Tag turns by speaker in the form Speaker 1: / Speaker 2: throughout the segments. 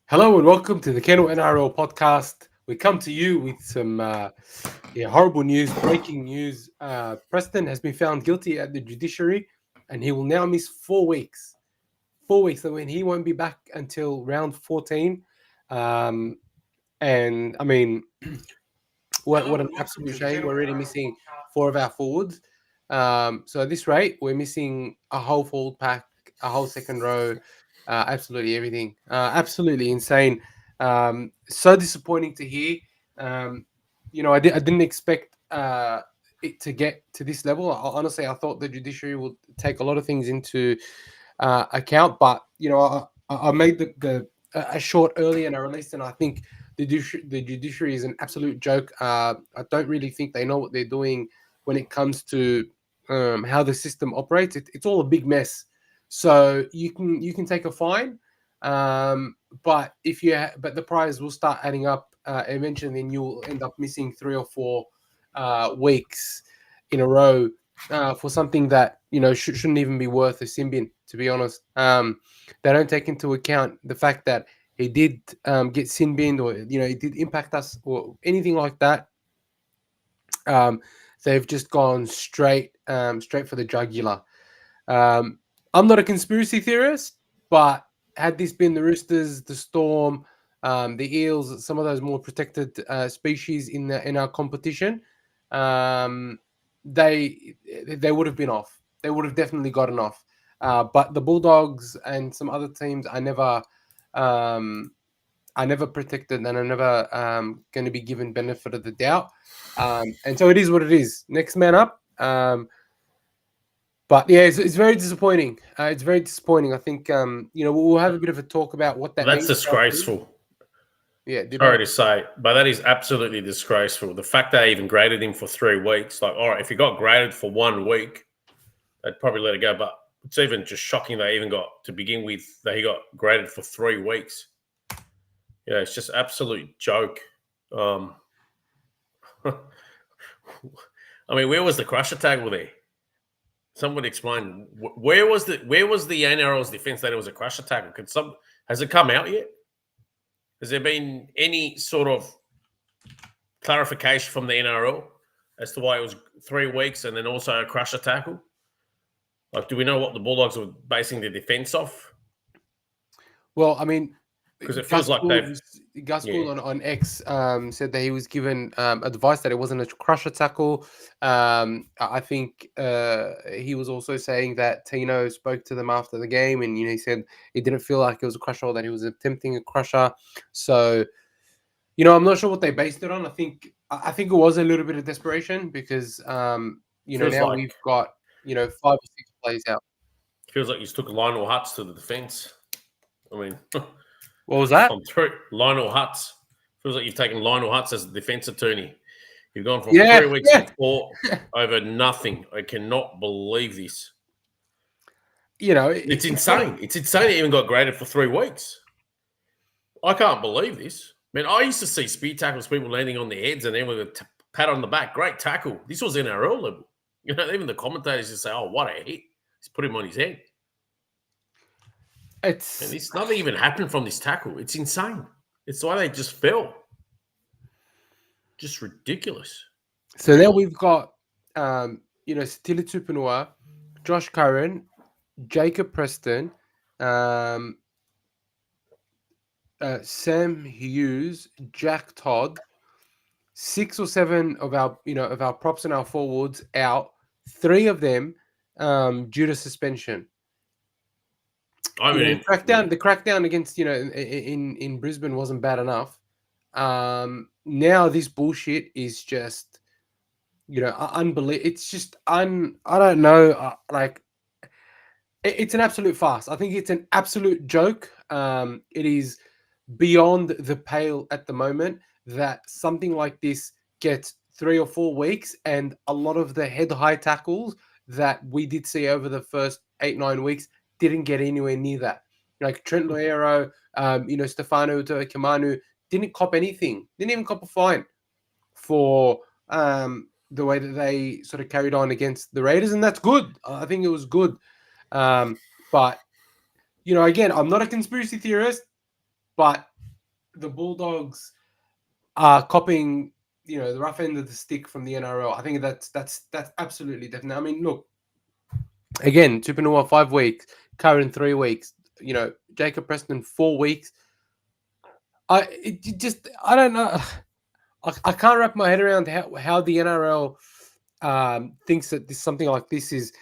Speaker 1: Hello and welcome to the Kennel Podcast. We come to you with some horrible news, breaking news. Preston has been found guilty at the judiciary and he will now miss 4 weeks. 4 weeks. I mean, he won't be back until round 14. And I mean, what an absolute shame. We're already missing 4 of our forwards. So at this rate, we're missing a whole forward pack, a whole second row, absolutely everything. Absolutely insane. So disappointing to hear. I didn't expect it to get to this level. Honestly, I thought the judiciary would take a lot of things into account, but I made a short early and I released, and I think the judiciary is an absolute joke. I don't really think they know what they're doing when it comes to how the system operates. It's all a big mess. So you can take a fine, but but the prize will start adding up eventually, and you'll end up missing 3 or 4 weeks in a row for something that shouldn't even be worth a sin bin. To be honest, they don't take into account the fact that he did get sin binned, or it did impact us, or anything like that. They've just gone straight for the jugular. I'm not a conspiracy theorist, but had this been the Roosters, the Storm, the Eels, some of those more protected species in our competition, they would have been off. They would have definitely gotten off. But the Bulldogs and some other teams, I never protected, and I'm never going to be given benefit of the doubt. And so it is what it is. Next man up. But yeah, it's very disappointing. It's very disappointing. I think we'll have a bit of a talk about what that
Speaker 2: That's
Speaker 1: means.
Speaker 2: disgraceful.
Speaker 1: Yeah,
Speaker 2: sorry to say, but that is absolutely disgraceful. The fact they even graded him for 3 weeks, like, all right, if he got graded for 1 week, they'd probably let it go. But it's even just shocking they even got to begin with that he got graded for 3 weeks. Yeah, it's just absolute joke. I mean, where was the crusher tackle there? Someone explain where was the NRL's defense that it was a crusher tackle? Has it come out yet? Has there been any sort of clarification from the NRL as to why it was 3 weeks and then also a crusher tackle? Like, do we know what the Bulldogs were basing their defense off?
Speaker 1: Well, I mean,
Speaker 2: because it feels like
Speaker 1: Gus Gould on X said that he was given advice that it wasn't a crusher tackle. I think he was also saying that Tino spoke to them after the game, and he said it didn't feel like it was a crusher, or that he was attempting a crusher. So, I'm not sure what they based it on. I think it was a little bit of desperation because now we've got 5 or 6 plays out.
Speaker 2: Feels like you took Lionel Hutz to the defense. I mean.
Speaker 1: What was that?
Speaker 2: Lionel Hutz. Feels like you've taken Lionel Hutz as the defense attorney. You've gone from 3 weeks to 4 over nothing. I cannot believe this. It's insane. It's insane he even got graded for 3 weeks. I can't believe this. Man, I used to see speed tackles, people landing on their heads and then with a pat on the back. Great tackle. This was NRL level. Even the commentators just say, oh, what a hit. He's put him on his head. And it's nothing even happened from this tackle. It's insane. It's why they just fell. Just ridiculous.
Speaker 1: So now we've got, Stili Tupanua, Josh Curran, Jacob Preston, Sam Hughes, Jack Todd, 6 or 7 of our props and our forwards out. 3 of them due to suspension. The crackdown against in Brisbane wasn't bad enough. Now this bullshit is just unbelievable. It's just I don't know. It's an absolute farce. I think it's an absolute joke. It is beyond the pale at the moment that something like this gets 3 or 4 weeks, and a lot of the head high tackles that we did see over the first 8-9 weeks didn't get anywhere near that. Like Trent Loiero, Stefano Kamanu didn't cop anything. Didn't even cop a fine for the way that they sort of carried on against the Raiders, and that's good. I think it was good. But again, I'm not a conspiracy theorist, but the Bulldogs are copying, the rough end of the stick from the NRL. I think that's absolutely definite. I mean, look, again, Tupanua 5 weeks, Curran 3 weeks, Jacob Preston 4 weeks. I don't know. I can't wrap my head around how the NRL thinks that something like this is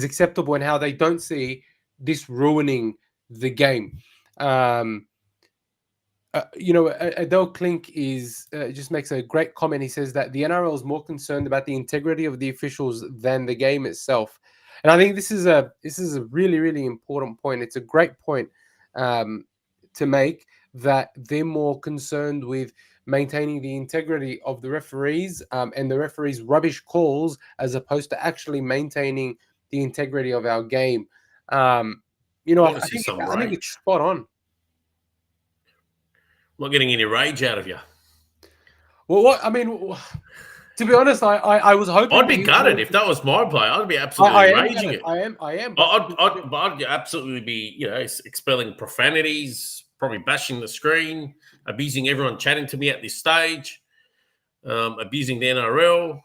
Speaker 1: acceptable, and how they don't see this ruining the game. Adele Klink just makes a great comment. He says that the NRL is more concerned about the integrity of the officials than the game itself, and I think this is a really, really important point. It's a great point to make, that they're more concerned with maintaining the integrity of the referees and the referees' rubbish calls, as opposed to actually maintaining the integrity of our game. I think it's spot on.
Speaker 2: I'm not getting any rage out of you.
Speaker 1: Well, to be honest, I was hoping
Speaker 2: I'd be gutted if that was my play. I'd be absolutely raging it.
Speaker 1: I am.
Speaker 2: I'd absolutely be, expelling profanities, probably bashing the screen, abusing everyone chatting to me at this stage, abusing the NRL.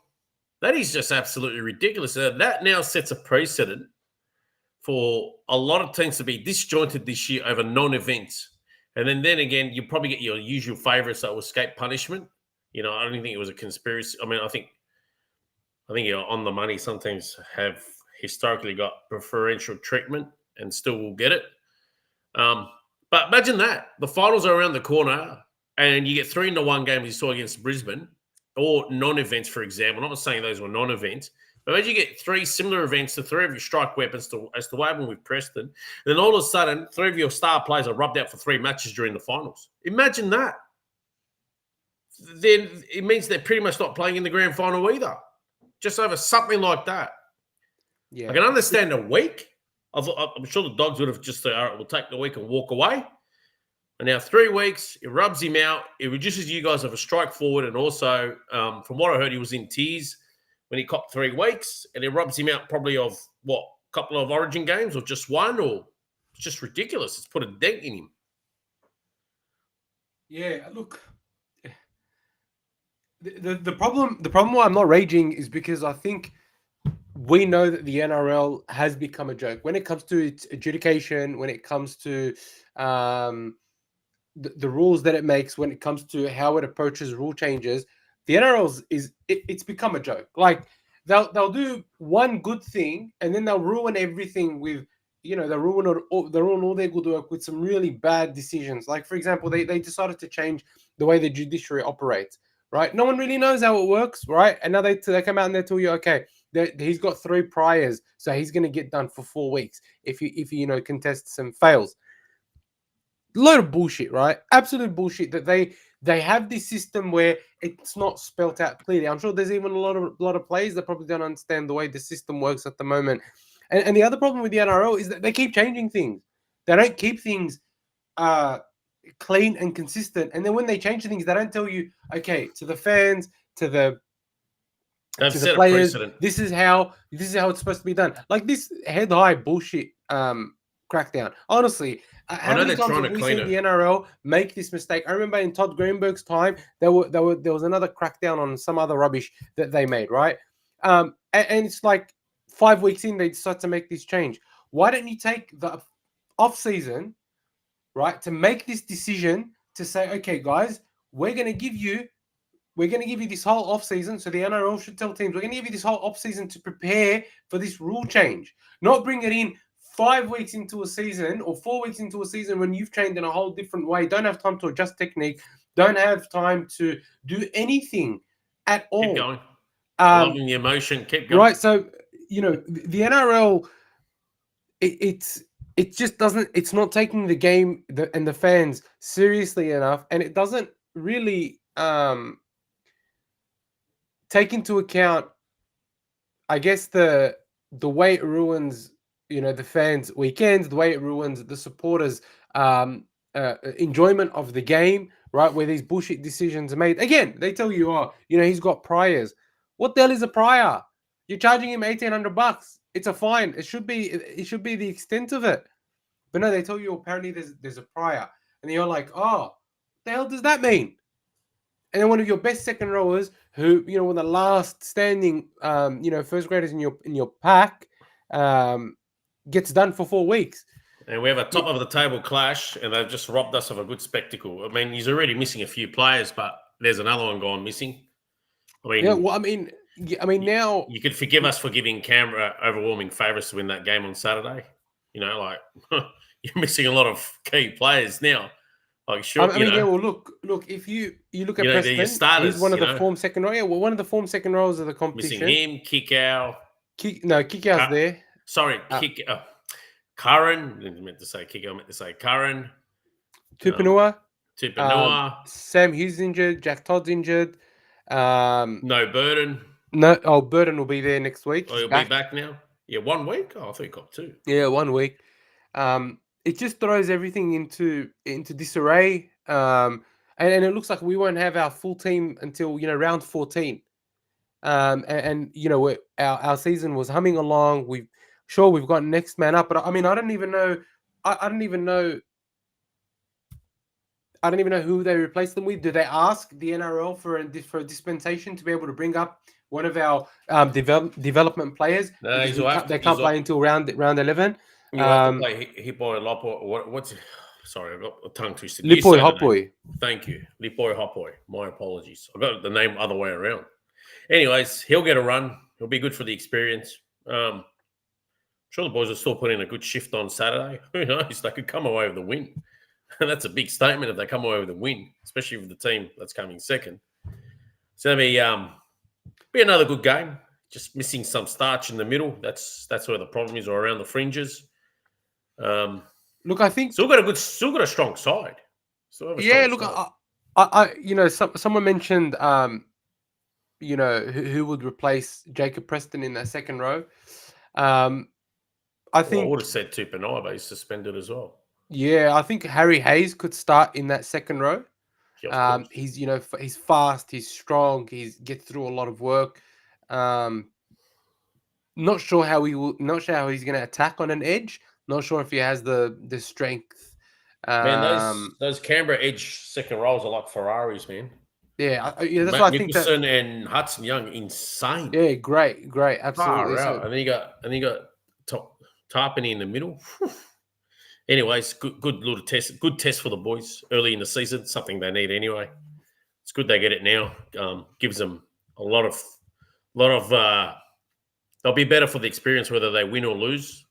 Speaker 2: That is just absolutely ridiculous. That now sets a precedent for a lot of teams to be disjointed this year over non-events. And then again, you probably get your usual favourites that will escape punishment. I don't think it was a conspiracy. I mean, I think you're on the money. Some teams have historically got preferential treatment and still will get it. But imagine that. The finals are around the corner and you get 3-1 games you saw against Brisbane, or non-events, for example. I'm not saying those were non-events. But imagine you get 3 similar events to 3 of your strike weapons, as to what happened with Preston. And then all of a sudden, 3 of your star players are rubbed out for 3 matches during the finals. Imagine that. Then it means they're pretty much not playing in the grand final either. Just over something like that. Yeah, I can understand a week. I'm sure the Dogs would have just said, all right, we'll take the week and walk away. And now 3 weeks, it rubs him out. It reduces you guys of a strike forward. And also, from what I heard, he was in tears when he copped 3 weeks. And it rubs him out probably of, a couple of Origin games, or just one, or it's just ridiculous. It's put a dent in him.
Speaker 1: Yeah, look. The problem why I'm not raging is because I think we know that the NRL has become a joke when it comes to its adjudication, when it comes to the rules that it makes, when it comes to how it approaches rule changes. The NRL it's become a joke. Like they'll do one good thing and then they'll ruin everything with, they'll ruin all their good work with some really bad decisions. Like, for example, they decided to change the way the judiciary operates. Right, no one really knows how it works, right? And now they come out and they tell you, okay, he's got 3 priors, so he's going to get done for 4 weeks if he contests and fails. Load of bullshit, right? Absolute bullshit that they have this system where it's not spelt out clearly. I'm sure there's even a lot of players that probably don't understand the way the system works at the moment. And the other problem with the NRL is that they keep changing things. They don't keep things clean and consistent, and then when they change things, they don't tell you, okay, to the fans, to the players, this is how it's supposed to be done. Like this head high bullshit crackdown. Honestly, how many times have we seen the NRL make this mistake? I remember in Todd Greenberg's time, there was another crackdown on some other rubbish that they made, right? And it's like 5 weeks in, they decide to make this change. Why don't you take the off season, right, to make this decision to say, okay, guys, we're going to give you this whole off season. So the NRL should tell teams, we're going to give you this whole off season to prepare for this rule change, not bring it in 5 weeks into a season or 4 weeks into a season when you've trained in a whole different way, don't have time to adjust technique, don't have time to do anything at all.
Speaker 2: Keep going. Loving the emotion, keep going.
Speaker 1: Right, so, the NRL, it just doesn't, it's not taking the game and the fans seriously enough, and it doesn't really take into account, I guess, the way it ruins, the fans' weekends, the way it ruins the supporters' enjoyment of the game, right? Where these bullshit decisions are made. Again, they tell you, he's got priors. What the hell is a prior? You're charging him $1,800. It's a fine. It should be the extent of it. But no, they tell you apparently there's a prior, and you're like, oh, The hell does that mean? And then one of your best second rowers, who one of the last standing, first graders in your pack, gets done for 4 weeks.
Speaker 2: And we have a top of the table clash, and they've just robbed us of a good spectacle. I mean, he's already missing a few players, but there's another one gone missing. I mean,
Speaker 1: now
Speaker 2: you could forgive us for giving Canberra overwhelming favourites to win that game on Saturday. You're missing a lot of key players now. Like, sure,
Speaker 1: look. If you look at Preston,
Speaker 2: starters,
Speaker 1: he's one of the form second row. Yeah, well, one of the form second rows of the competition.
Speaker 2: Missing him, Kikau.
Speaker 1: Kikau's there.
Speaker 2: Sorry, Curran. I didn't meant to say Kikau. I meant to say Curran.
Speaker 1: Tupanua.
Speaker 2: Sam
Speaker 1: Hughes injured. Jack Todd's injured.
Speaker 2: No Burden.
Speaker 1: No. Burden will be there next week.
Speaker 2: He'll be back now. Yeah, 1 week. Oh, I thought he got 2.
Speaker 1: Yeah, 1 week. It just throws everything into disarray. And it looks like we won't have our full team until round 14. Our season was humming along. We've got next man up, but I don't even know. I don't even know who they replace them with. Do they ask the NRL for a dispensation to be able to bring up one of our development players?
Speaker 2: No,
Speaker 1: they can't play until round 11.
Speaker 2: You have to play Hipoi Lopoi. What's? Sorry, I got a tongue twisted.
Speaker 1: Lipoi Hopoi.
Speaker 2: Thank you, Lipoi Hopoi. My apologies. I got the name other way around. Anyways, he'll get a run. He'll be good for the experience. I'm sure the boys will still put in a good shift on Saturday. Who knows? They could come away with a win. That's a big statement if they come away with a win, especially with the team that's coming second. So it'll be another good game. Just missing some starch in the middle. That's where the problem is, or around the fringes.
Speaker 1: Look, I think
Speaker 2: still got a strong side.
Speaker 1: Someone mentioned, who would replace Jacob Preston in that second row. I would
Speaker 2: have said Tupanai, but he's suspended as well.
Speaker 1: Yeah, I think Harry Hayes could start in that second row.
Speaker 2: Yeah,
Speaker 1: he's he's fast, he's strong, he gets through a lot of work. Not sure how he's going to attack on an edge. Not sure if he has the strength.
Speaker 2: Man, those Canberra edge second rows are like Ferraris, man.
Speaker 1: Yeah, that's why I think
Speaker 2: Nicholson and Hudson Young, insane.
Speaker 1: Yeah, great, absolutely.
Speaker 2: And then you got Tarpany in the middle. Anyways, good little test. Good test for the boys early in the season. Something they need anyway. It's good they get it now. Gives them a lot of. They'll be better for the experience whether they win or lose.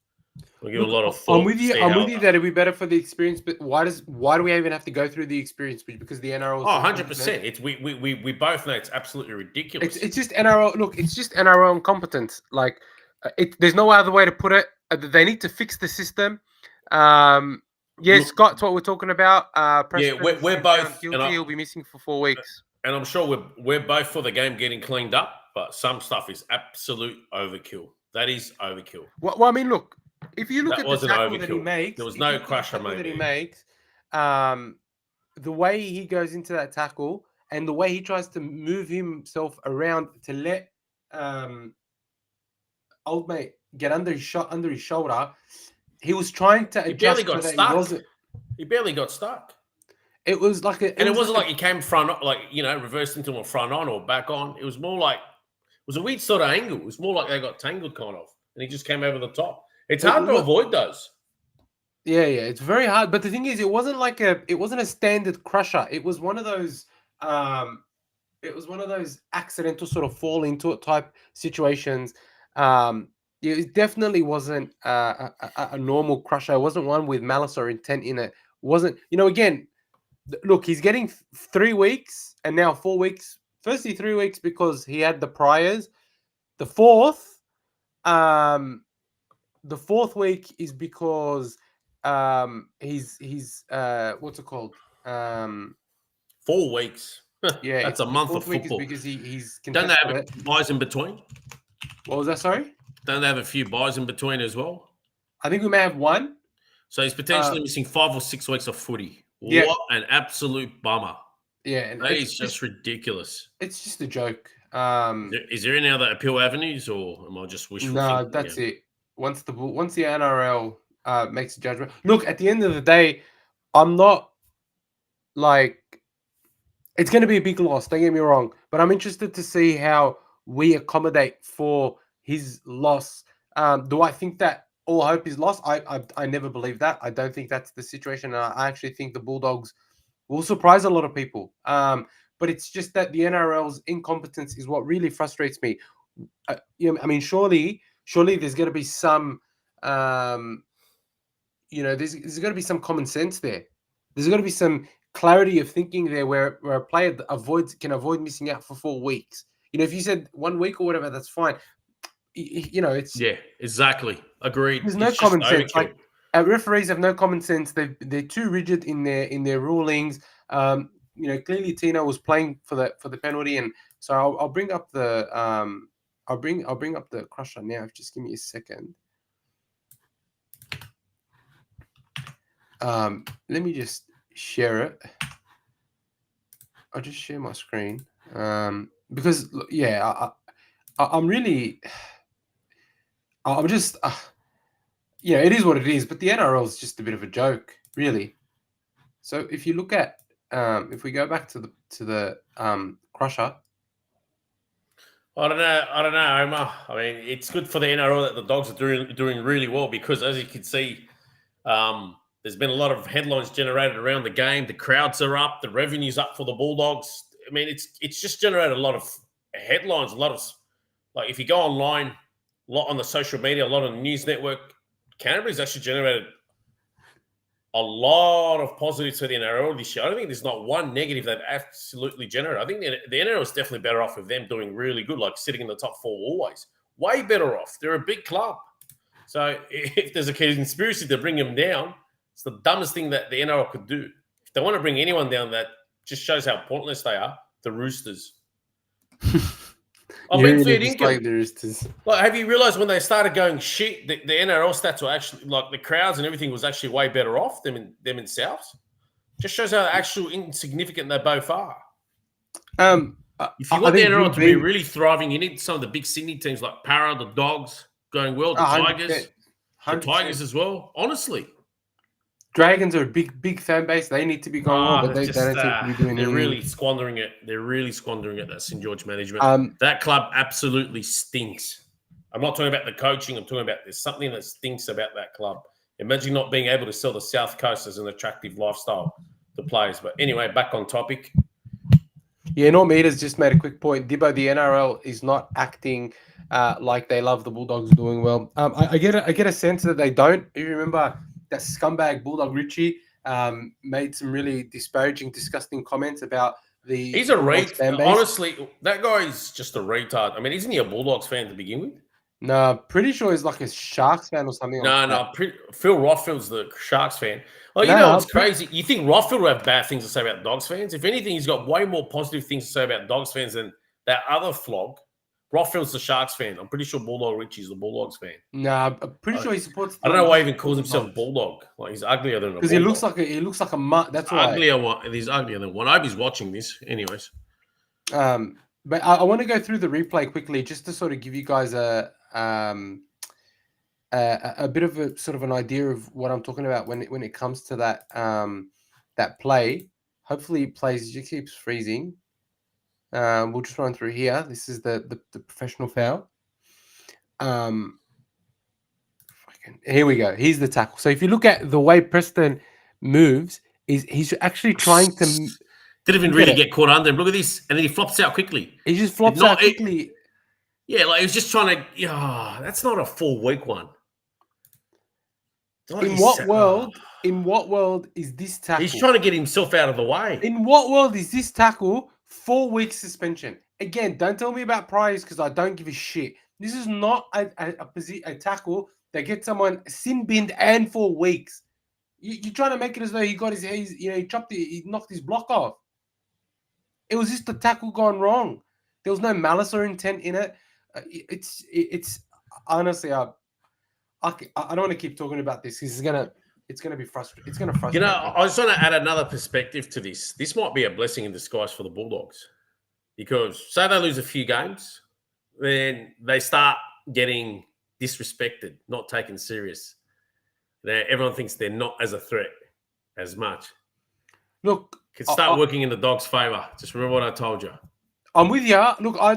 Speaker 2: We'll give a lot of thought.
Speaker 1: I'm with you that it'll be better for the experience, but why do we even have to go through the experience? Because the NRL.
Speaker 2: 100%. It's we both know it's absolutely ridiculous.
Speaker 1: It's just NRL. Look, it's just NRL incompetence. Like, there's no other way to put it. They need to fix the system. Scott's what we're talking about.
Speaker 2: Preston, we're both
Speaker 1: guilty. He'll be missing for 4 weeks.
Speaker 2: And I'm sure we're both for the game getting cleaned up, but some stuff is absolute overkill. That is overkill.
Speaker 1: Well, I mean, look. If you look at the tackle that he makes,
Speaker 2: there was no crusher made.
Speaker 1: That he makes, the way he goes into that tackle and the way he tries to move himself around to let old mate get under his shoulder, he was trying to adjust.
Speaker 2: He barely got stuck.
Speaker 1: It was like
Speaker 2: it wasn't like he came front, reversed into a front on or back on. It was more like it was a weird sort of angle. It was more like they got tangled kind of, and he just came over the top. It's hard to avoid those.
Speaker 1: Yeah, it's very hard. But the thing is, it wasn't a standard crusher. It was one of those accidental sort of fall into it type situations. It definitely wasn't a normal crusher. It wasn't one with malice or intent in it. It wasn't, again, look, he's getting 3 weeks and now 4 weeks. Firstly, 3 weeks because he had the priors. The fourth week is because he's what's it called?
Speaker 2: 4 weeks.
Speaker 1: Yeah,
Speaker 2: that's a month of football.
Speaker 1: Because he's
Speaker 2: don't they have buys in between?
Speaker 1: What was that? Sorry.
Speaker 2: Don't they have a few buys in between as well?
Speaker 1: I think we may have one.
Speaker 2: So he's potentially missing 5 or 6 weeks of footy.
Speaker 1: Yeah.
Speaker 2: What an absolute bummer.
Speaker 1: Yeah,
Speaker 2: that is just ridiculous.
Speaker 1: It's just a joke.
Speaker 2: Is there any other appeal avenues, or am I just wishful thinking?
Speaker 1: No, that's it. Once the NRL makes a judgment. Look, at the end of the day, I'm not like It's going to be a big loss. Don't get me wrong, but I'm interested to see how we accommodate for his loss. Do I think that all hope is lost? I never believe that. I don't think that's the situation. I actually think the Bulldogs will surprise a lot of people. But it's just that the NRL's incompetence is what really frustrates me. I mean, surely there's going to be some, there's going to be some common sense there. There's going to be some clarity of thinking there where a player can avoid missing out for 4 weeks. If you said 1 week or whatever, that's fine. It's
Speaker 2: exactly agreed.
Speaker 1: There's no common sense. Like referees have no common sense. They're too rigid in their rulings. Clearly Tino was playing for the penalty, and so I'll bring up the I'll bring up the crusher now. Just give me a second. Let me just share it. I'll just share my screen. Because I'm really, I'm just, it is what it is. But the NRL is just a bit of a joke, really. So if you look at, if we go back to the crusher.
Speaker 2: I don't know, Omar. I mean, it's good for the NRL that the Dogs are doing really well because, as you can see, there's been a lot of headlines generated around the game. The crowds are up. The revenue's up for the Bulldogs. I mean, it's just generated a lot of headlines. A lot of, like, if you go online, a lot on the social media, a lot on the news network, Canterbury's actually generated a lot of positives for the NRL this year. I don't think there's not one negative they've absolutely generated. I think the NRL is definitely better off with them doing really good, like sitting in the top 4 always. Way better off. They're a big club. So if there's a conspiracy to bring them down, it's the dumbest thing that the NRL could do. If they want to bring anyone down, that just shows how pointless they are. The Roosters. I mean, fair dinkum.
Speaker 1: Like the Roosters.
Speaker 2: Like, have you realised when they started going shit, the NRL stats were actually, like, the crowds and everything was actually way better off them in Souths? Just shows how actual insignificant they both are. If you want the NRL to be really thriving, you need some of the big Sydney teams like Para, the Dogs going well, the Tigers, the Tigers as well. Honestly.
Speaker 1: Dragons are a big fan base. They need to be going well, but they don't seem to be doing anything.
Speaker 2: They're really squandering it. That St. George management. That club absolutely stinks. I'm not talking about the coaching. I'm talking about there's something that stinks about that club. Imagine not being able to sell the South Coast as an attractive lifestyle to players. But anyway, back on topic.
Speaker 1: Yeah, Normeter's just made a quick point. Dibbo, the NRL is not acting like they love the Bulldogs doing well. I get a sense that they don't. You remember that scumbag Bulldog Richie made some really disparaging, disgusting comments about the.
Speaker 2: He's a retard. Honestly, that guy is just a retard. I mean, isn't he a Bulldogs fan to begin with?
Speaker 1: No, pretty sure he's like a Sharks fan or something.
Speaker 2: Phil Rothfield's the Sharks fan. Well, it's crazy. You think Rothfield will have bad things to say about Dogs fans? If anything, he's got way more positive things to say about Dogs fans than that other flog. Rothfield's the Sharks fan. I'm pretty sure Bulldog Richie's the Bulldogs fan.
Speaker 1: Nah, I'm pretty sure he supports.
Speaker 2: I don't know why he even calls himself Bulldog. Like, he's uglier than a Bulldog.
Speaker 1: Because he looks like a mutt. That's why.
Speaker 2: He's uglier than one. I hope he's watching this, anyways.
Speaker 1: But I want to go through the replay quickly just to sort of give you guys a bit of a sort of an idea of what I'm talking about when it comes to that play. Hopefully, it plays. It just keeps freezing. We'll just run through here. This is the professional foul. Here we go. Here's the tackle. So if you look at the way Preston moves, he's actually trying to.
Speaker 2: Didn't even really get caught under him. Look at this, and then he flops out quickly.
Speaker 1: He just flops out quickly.
Speaker 2: Yeah, like he was just trying to. Yeah, that's not a 4-week one.
Speaker 1: In what world is this tackle?
Speaker 2: He's trying to get himself out of the way.
Speaker 1: In what world is this tackle 4-week suspension? Again, don't tell me about priors because I don't give a shit. This is not a tackle that gets someone sin binned and 4 weeks. You're trying to make it as though he got he knocked his block off. It was just the tackle gone wrong. There was no malice or intent in it. It's honestly, I don't want to keep talking about this. It's gonna be frustrating. It's gonna frustrate.
Speaker 2: I just want to add another perspective to this. This might be a blessing in disguise for the Bulldogs, because say they lose a few games, then they start getting disrespected, not taken serious. Everyone thinks they're not as a threat as much.
Speaker 1: Look,
Speaker 2: Can start working in the Dogs' favour. Just remember what I told you.
Speaker 1: I'm with you. Look, I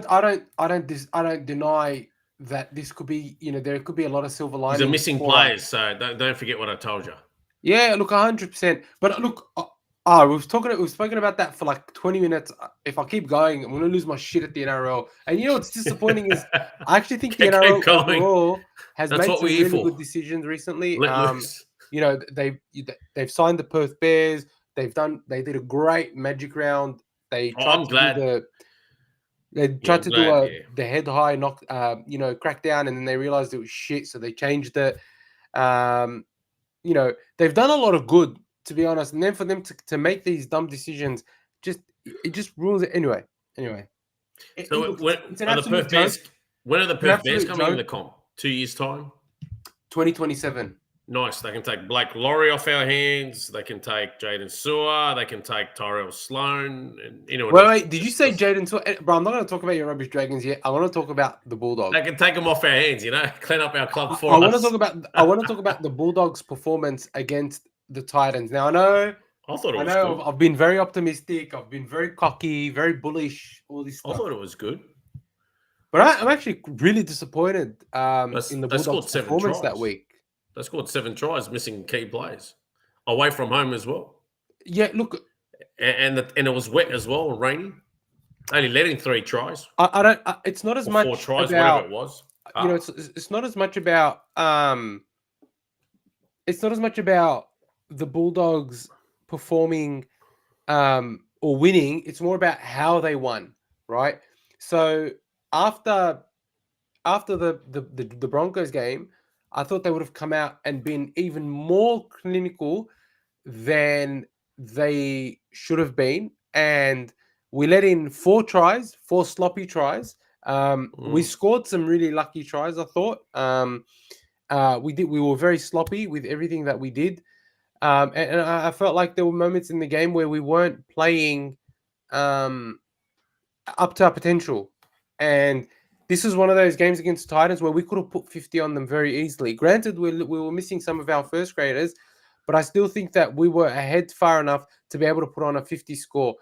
Speaker 1: don't deny that this could be, there could be a lot of silver linings.
Speaker 2: These are missing players, so don't forget what I told you.
Speaker 1: Yeah, look, 100%. But look, we've spoken about that for like 20 minutes. If I keep going, I'm going to lose my shit at the NRL. And what's disappointing is I actually think the NRL overall has made some really good decisions recently. They've signed the Perth Bears. They did a great Magic round. They tried to do the head high knock, crackdown, and then they realized it was shit, so they changed it. They've done a lot of good, to be honest, and then for them to make these dumb decisions, it just ruins it anyway.
Speaker 2: So when are the Perth Bears coming in the comp? 2 years' time?
Speaker 1: 2027.
Speaker 2: Nice. They can take Blake Laurie off our hands. They can take Jaden Sewer. They can take Tyrell Sloan. And
Speaker 1: wait. Did you say Jaden Sewer? Bro, I'm not going to talk about your rubbish Dragons yet. I want to talk about the Bulldogs.
Speaker 2: They can take them off our hands. Clean up our club for
Speaker 1: us. I want to talk about the Bulldogs' performance against the Titans. Now I know I've been very optimistic. I've been very cocky, very bullish. All this stuff.
Speaker 2: I thought it was good.
Speaker 1: But I'm actually really disappointed in the Bulldogs' performance that week.
Speaker 2: They scored 7 tries, missing key players. Away from home as well.
Speaker 1: Yeah, look.
Speaker 2: And it was wet as well, and rainy. Only let in 3 tries.
Speaker 1: I don't. It's not as much
Speaker 2: 4 tries,
Speaker 1: about,
Speaker 2: whatever it was.
Speaker 1: It's not as much about. It's not as much about the Bulldogs performing or winning. It's more about how they won, right? So after the Broncos game, I thought they would have come out and been even more clinical than they should have been. And we let in 4 sloppy tries. We scored some really lucky tries, I thought. We were very sloppy with everything that we did. And I felt like there were moments in the game where we weren't playing up to our potential. And this is one of those games against Titans where we could have put 50 on them very easily. Granted, we were missing some of our first graders, but I still think that we were ahead far enough to be able to put on a 50 score.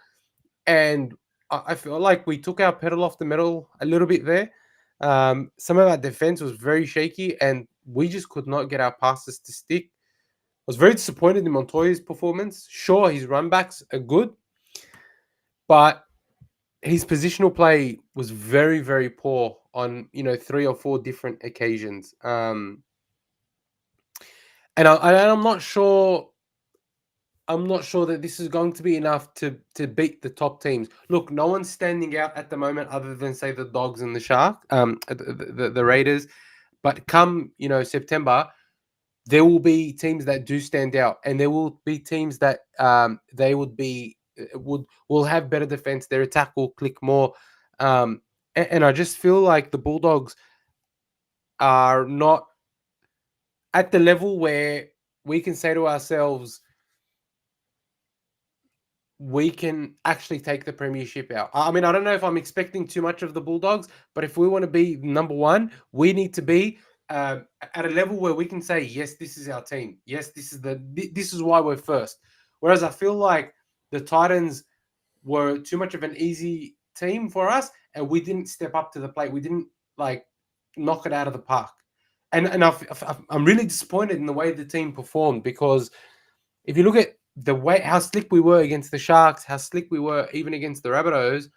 Speaker 1: And I feel like we took our pedal off the metal a little bit there. Some of our defense was very shaky, and we just could not get our passes to stick. I was very disappointed in Montoya's performance. Sure, his run backs are good, but his positional play was very, very poor on 3 or 4 different occasions. And I'm not sure. I'm not sure that this is going to be enough to beat the top teams. Look, no one's standing out at the moment other than say the Dogs and the the Raiders. But come September, there will be teams that do stand out, and there will be teams that they will have better defense. Their attack will click more, and I just feel like the Bulldogs are not at the level where we can say to ourselves, we can actually take the Premiership out. I mean, I don't know if I'm expecting too much of the Bulldogs, but if we want to be number 1, we need to be at a level where we can say, yes, this is our team. Yes, this is why we're first. Whereas I feel like the Titans were too much of an easy team for us, and we didn't step up to the plate. We didn't knock it out of the park. And I'm really disappointed in the way the team performed, because if you look at the way how slick we were against the Sharks, how slick we were even against the Rabbitohs,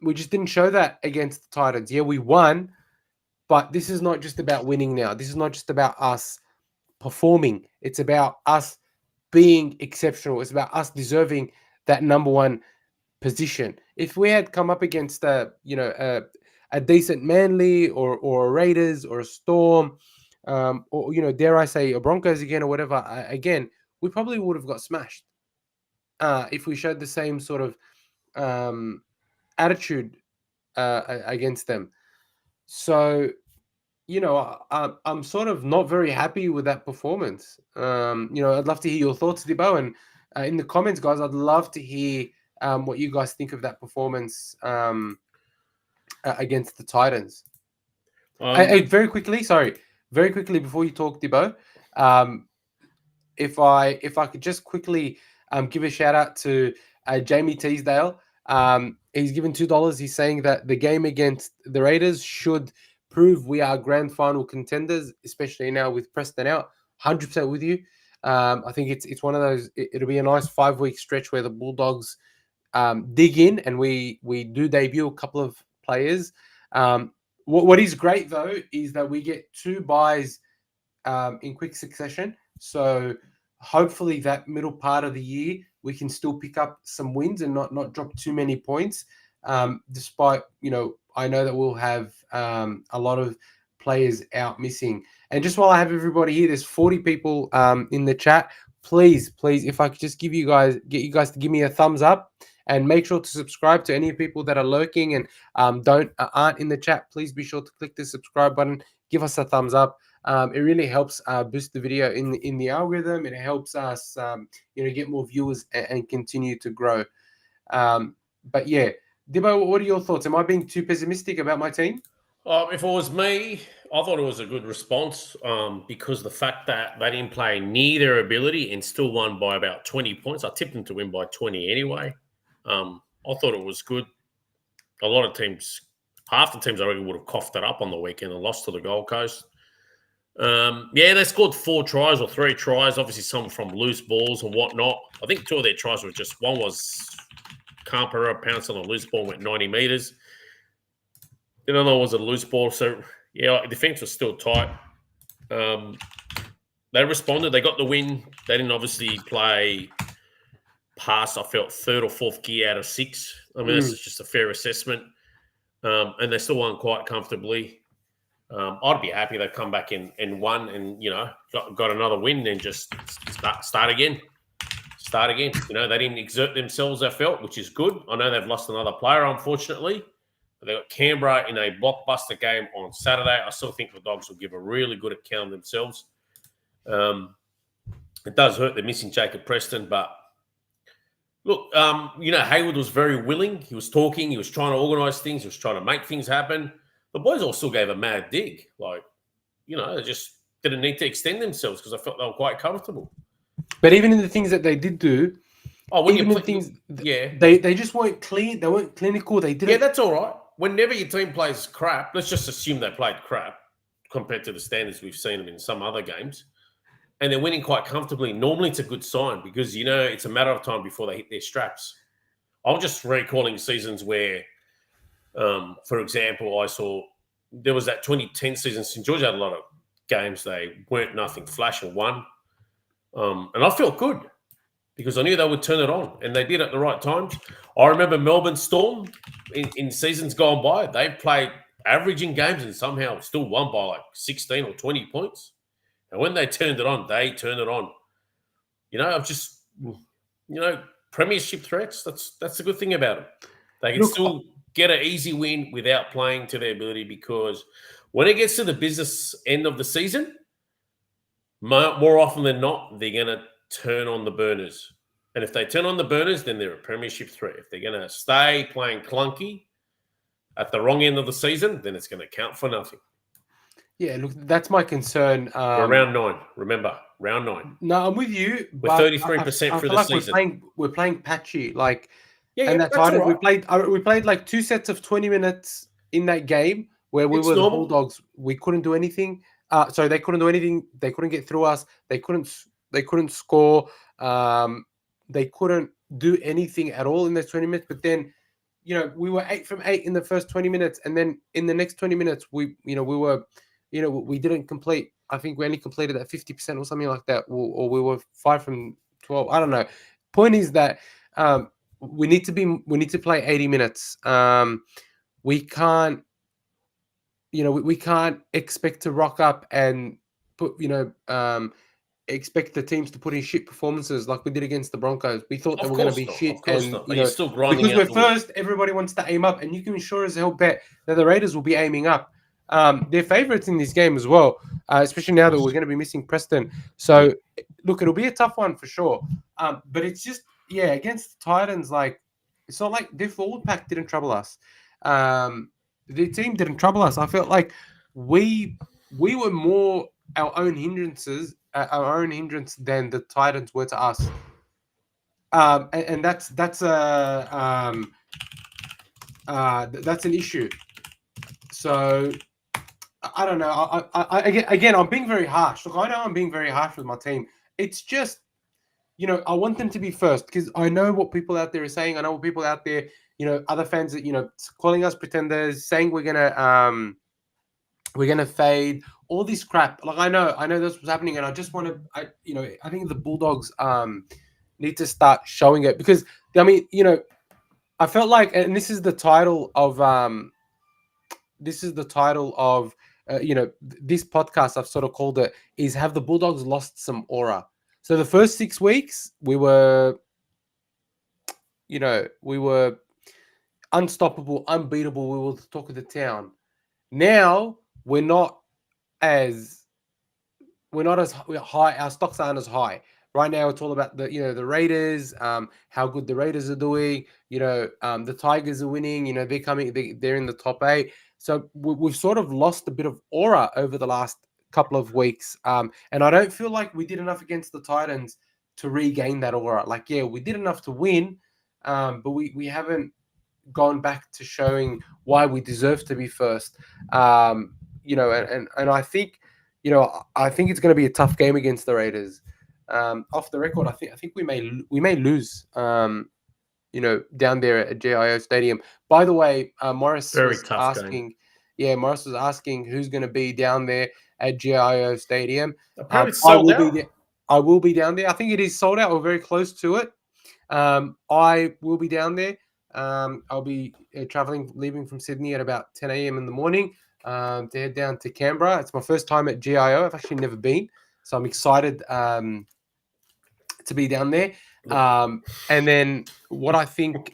Speaker 1: we just didn't show that against the Titans. Yeah, we won, but this is not just about winning now. This is not just about us performing. It's about us being exceptional. It's about us deserving that number 1 position. If we had come up against a decent Manly or a Raiders or a Storm, or dare I say a Broncos again or whatever, again, we probably would have got smashed if we showed the same sort of attitude against them. So, I'm sort of not very happy with that performance. I'd love to hear your thoughts, Dibbo, and in the comments, guys, I'd love to hear what you guys think of that performance against the Titans. Very quickly before you talk, Dibbo, if I could just quickly give a shout out to Jamie Teasdale. He's given $2. He's saying that the game against the Raiders should prove we are grand final contenders, especially now with Preston out. 100% with you. I think it's one of those. It'll be a nice 5-week stretch where the Bulldogs dig in and we do debut a couple of players. What is great though is that we get 2 buys in quick succession. So hopefully that middle part of the year we can still pick up some wins and not drop too many points. Despite I know that we'll have a lot of players out missing. And just while I have everybody here, there's 40 people in the chat. Please, if I could just get you guys to give me a thumbs up and make sure to subscribe to any people that are lurking and aren't in the chat. Please be sure to click the subscribe button. Give us a thumbs up. It really helps boost the video in the algorithm. It helps us get more viewers and continue to grow. But yeah, Dibbo, what are your thoughts? Am I being too pessimistic about my team?
Speaker 2: If it was me, I thought it was a good response because the fact that they didn't play near their ability and still won by about 20 points. I tipped them to win by 20 anyway. I thought it was good. A lot of teams, half the teams I reckon would have coughed it up on the weekend and lost to the Gold Coast. They scored 4 tries or 3 tries, obviously some from loose balls and whatnot. I think 2 of their tries were one was Canberra pounced on a loose ball and went 90 metres. The other one was a loose ball. So, defence was still tight. They responded. They got the win. They didn't obviously play past, I felt, 3rd or 4th gear out of 6. I mean, that's just a fair assessment. And they still won quite comfortably. I'd be happy they come back and won and, got another win and just start again. They didn't exert themselves, I felt, which is good. I know they've lost another player, unfortunately. But they got Canberra in a blockbuster game on Saturday. I still think the Dogs will give a really good account of themselves. It does hurt they're missing Jacob Preston, but look, Hayward was very willing. He was talking. He was trying to organise things. He was trying to make things happen. The boys all still gave a mad dig. They just didn't need to extend themselves because I felt they were quite comfortable.
Speaker 1: But even in the things that they did do, they just weren't clean. They weren't clinical. They didn't.
Speaker 2: Yeah, that's all right. Whenever your team plays crap, let's just assume they played crap compared to the standards we've seen them in some other games, and they're winning quite comfortably. Normally, it's a good sign because, it's a matter of time before they hit their straps. I'm just recalling seasons where, for example, I saw there was that 2010 season. St. George had a lot of games. They weren't nothing flash and won. And I felt good because I knew they would turn it on, and they did at the right times. I remember Melbourne Storm in seasons gone by. They played averaging games and somehow still won by 16 or 20 points. And when they turned it on, they turned it on. I've just, premiership threats, that's the good thing about them. They can still get an easy win without playing to their ability because when it gets to the business end of the season, more often than not, they're going to turn on the burners. And if they turn on the burners, then they're a premiership threat. If they're going to stay playing clunky at the wrong end of the season, then it's going to count for nothing.
Speaker 1: Yeah, look, that's my concern.
Speaker 2: We're round 9. Remember, round 9.
Speaker 1: No, I'm with you.
Speaker 2: We're 33% through the season.
Speaker 1: We're playing patchy.
Speaker 2: And that's
Speaker 1: right. We played 2 sets of 20 minutes in that game where we were the Bulldogs. We couldn't do anything. They couldn't do anything. They couldn't get through us. They couldn't score. They couldn't do anything at all in those 20 minutes. But then, we were 8 from 8 in the first 20 minutes, and then in the next 20 minutes, we didn't complete. I think we only completed at 50% or something like that, or we were 5 from 12. I don't know. Point is that we need to play 80 minutes. We can't. We can't expect to rock up and put, expect the teams to put in shit performances like we did against the Broncos. We thought they were going to be shit. And,
Speaker 2: you're still grinding
Speaker 1: because we're first, everybody wants to aim up, and you can sure as hell bet that the Raiders will be aiming up. They're favourites in this game as well, especially now that we're going to be missing Preston. So, look, it'll be a tough one for sure. But it's just, against the Titans, it's not like their forward pack didn't trouble us. The team didn't trouble us. I felt like we were more our own hindrance than the Titans were to us. and that's an issue. So I don't know. Again, I'm being very harsh. Look, I know I'm being very harsh with my team. It's just, I want them to be first because I know what people out there are saying. I know what people out there, other fans that calling us pretenders, saying we're gonna fade, all this crap. Like I know that's what's happening, and I just want to, I think the Bulldogs need to start showing it because I mean, I felt like, and this is the title of this podcast. I've sort of called it is have the Bulldogs lost some aura? So the first 6 weeks we were unstoppable, unbeatable. We were the talk of the town. Now we're not as high. Our stocks aren't as high. Right now, it's all about the Raiders, how good the Raiders are doing. The Tigers are winning. They're coming. They're in the top 8. So we've sort of lost a bit of aura over the last couple of weeks. And I don't feel like we did enough against the Titans to regain that aura. Like, yeah, we did enough to win, but we haven't gone back to showing why we deserve to be first. And I think, I think it's going to be a tough game against the Raiders. Off the record, I think we may lose. Down there at GIO Stadium. By the way, Morris was asking. Yeah, Morris was asking who's going to be down there at GIO Stadium.
Speaker 2: Apparently, it's sold out.
Speaker 1: I will be down there. I think it is sold out or very close to it. I will be down there. I'll be leaving from Sydney at about 10 a.m. in the morning to head down to Canberra. It's my first time at GIO. I've actually never been, so I'm excited to be down there. And then what I think,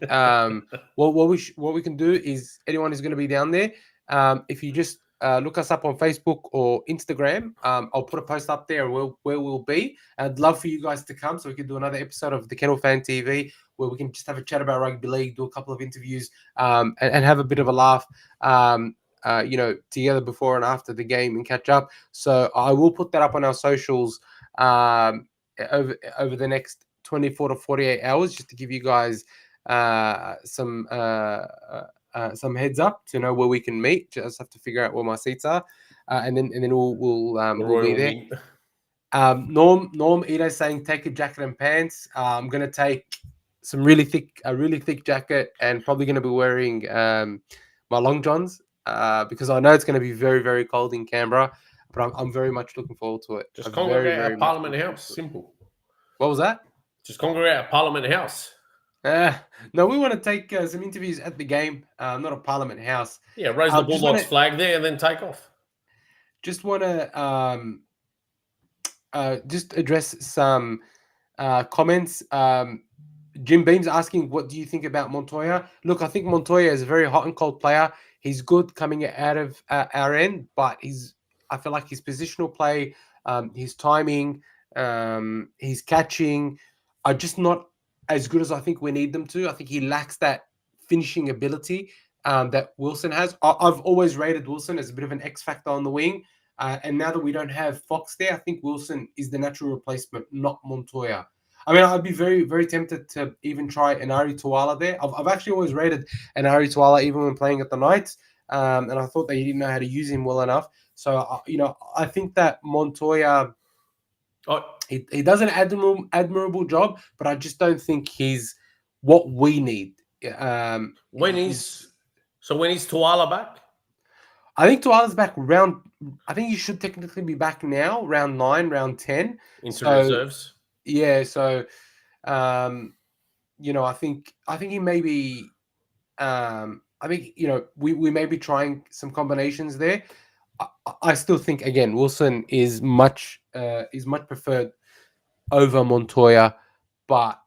Speaker 1: what we can do is anyone who's going to be down there, if you just look us up on Facebook or Instagram, I'll put a post up there where we'll be. I'd love for you guys to come so we can do another episode of the Kennel Fan TV where we can just have a chat about rugby league, do a couple of interviews, and have a bit of a laugh, together before and after the game and catch up. So I will put that up on our socials over the next 24 to 48 hours, just to give you guys some heads up to know where we can meet. Just have to figure out where my seats are, and then we'll be there. Norm Ito saying take a jacket and pants. I'm gonna take a really thick jacket, and probably gonna be wearing my long johns because I know it's gonna be very, very cold in Canberra. But I'm very much looking forward to it.
Speaker 2: Just congregate at Parliament House. Simple.
Speaker 1: What was that?
Speaker 2: Just congregate at Parliament House.
Speaker 1: No, we want to take some interviews at the game, not at Parliament House.
Speaker 2: Yeah, raise the Bulldogs flag there and then take off.
Speaker 1: Just want to just address some comments. Jim Beam's asking, what do you think about Montoya? Look, I think Montoya is a very hot and cold player. He's good coming out of our end, but I feel like his positional play, his timing, his catching are just not as good as I think we need them to. I think he lacks that finishing ability that Wilson has. I've always rated Wilson as a bit of an X factor on the wing. And now that we don't have Fox there, I think Wilson is the natural replacement, not Montoya. I mean, I'd be very, very tempted to even try Anari Tuala there. I've actually always rated Anari Tuala even when playing at the Knights. And I thought they didn't know how to use him well enough. So, I think that Montoya, he does an admirable job, but I just don't think he's what we need.
Speaker 2: When is Tuala back?
Speaker 1: I think Tuala's back I think he should technically be back now, round 9, round 10.
Speaker 2: Into reserves.
Speaker 1: Yeah, so, I think he may be, I think, we may be trying some combinations there. I still think, again, Wilson is much preferred over Montoya, but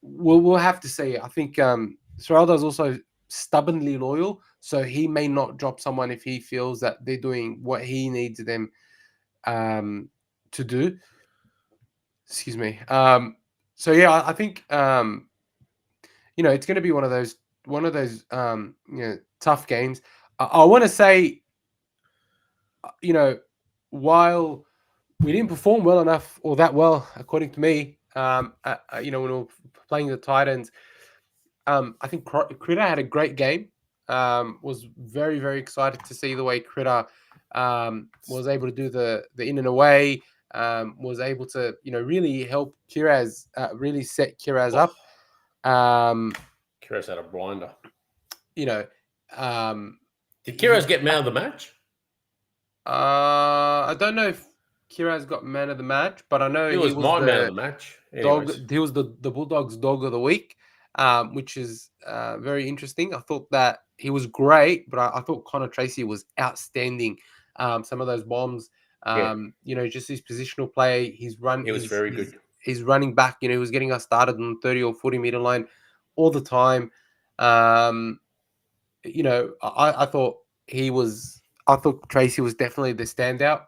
Speaker 1: we'll have to see. I think Serraldo is also stubbornly loyal, so he may not drop someone if he feels that they're doing what he needs them to do. Excuse me. So yeah, I think it's going to be one of those tough games. I want to say, while we didn't perform well enough or that well, according to me, when we were playing the Titans, I think Critter had a great game. Was very, very excited to see the way Critter was able to do the in and away. Was able to really help Kiraz, really set Kiraz up.
Speaker 2: Kiraz had a blinder.
Speaker 1: Did
Speaker 2: Kiraz get man of the match?
Speaker 1: I don't know if Kiraz got man of the match, but I know
Speaker 2: he was my man of the match. Anyways.
Speaker 1: He was the Bulldogs dog of the week, which is very interesting. I thought that he was great, but I thought Connor Tracy was outstanding. Some of those bombs, just his positional play. He was
Speaker 2: very good.
Speaker 1: He's running back. He was getting us started on the 30 or 40 meter line all the time. I thought he was. I thought Tracy was definitely the standout.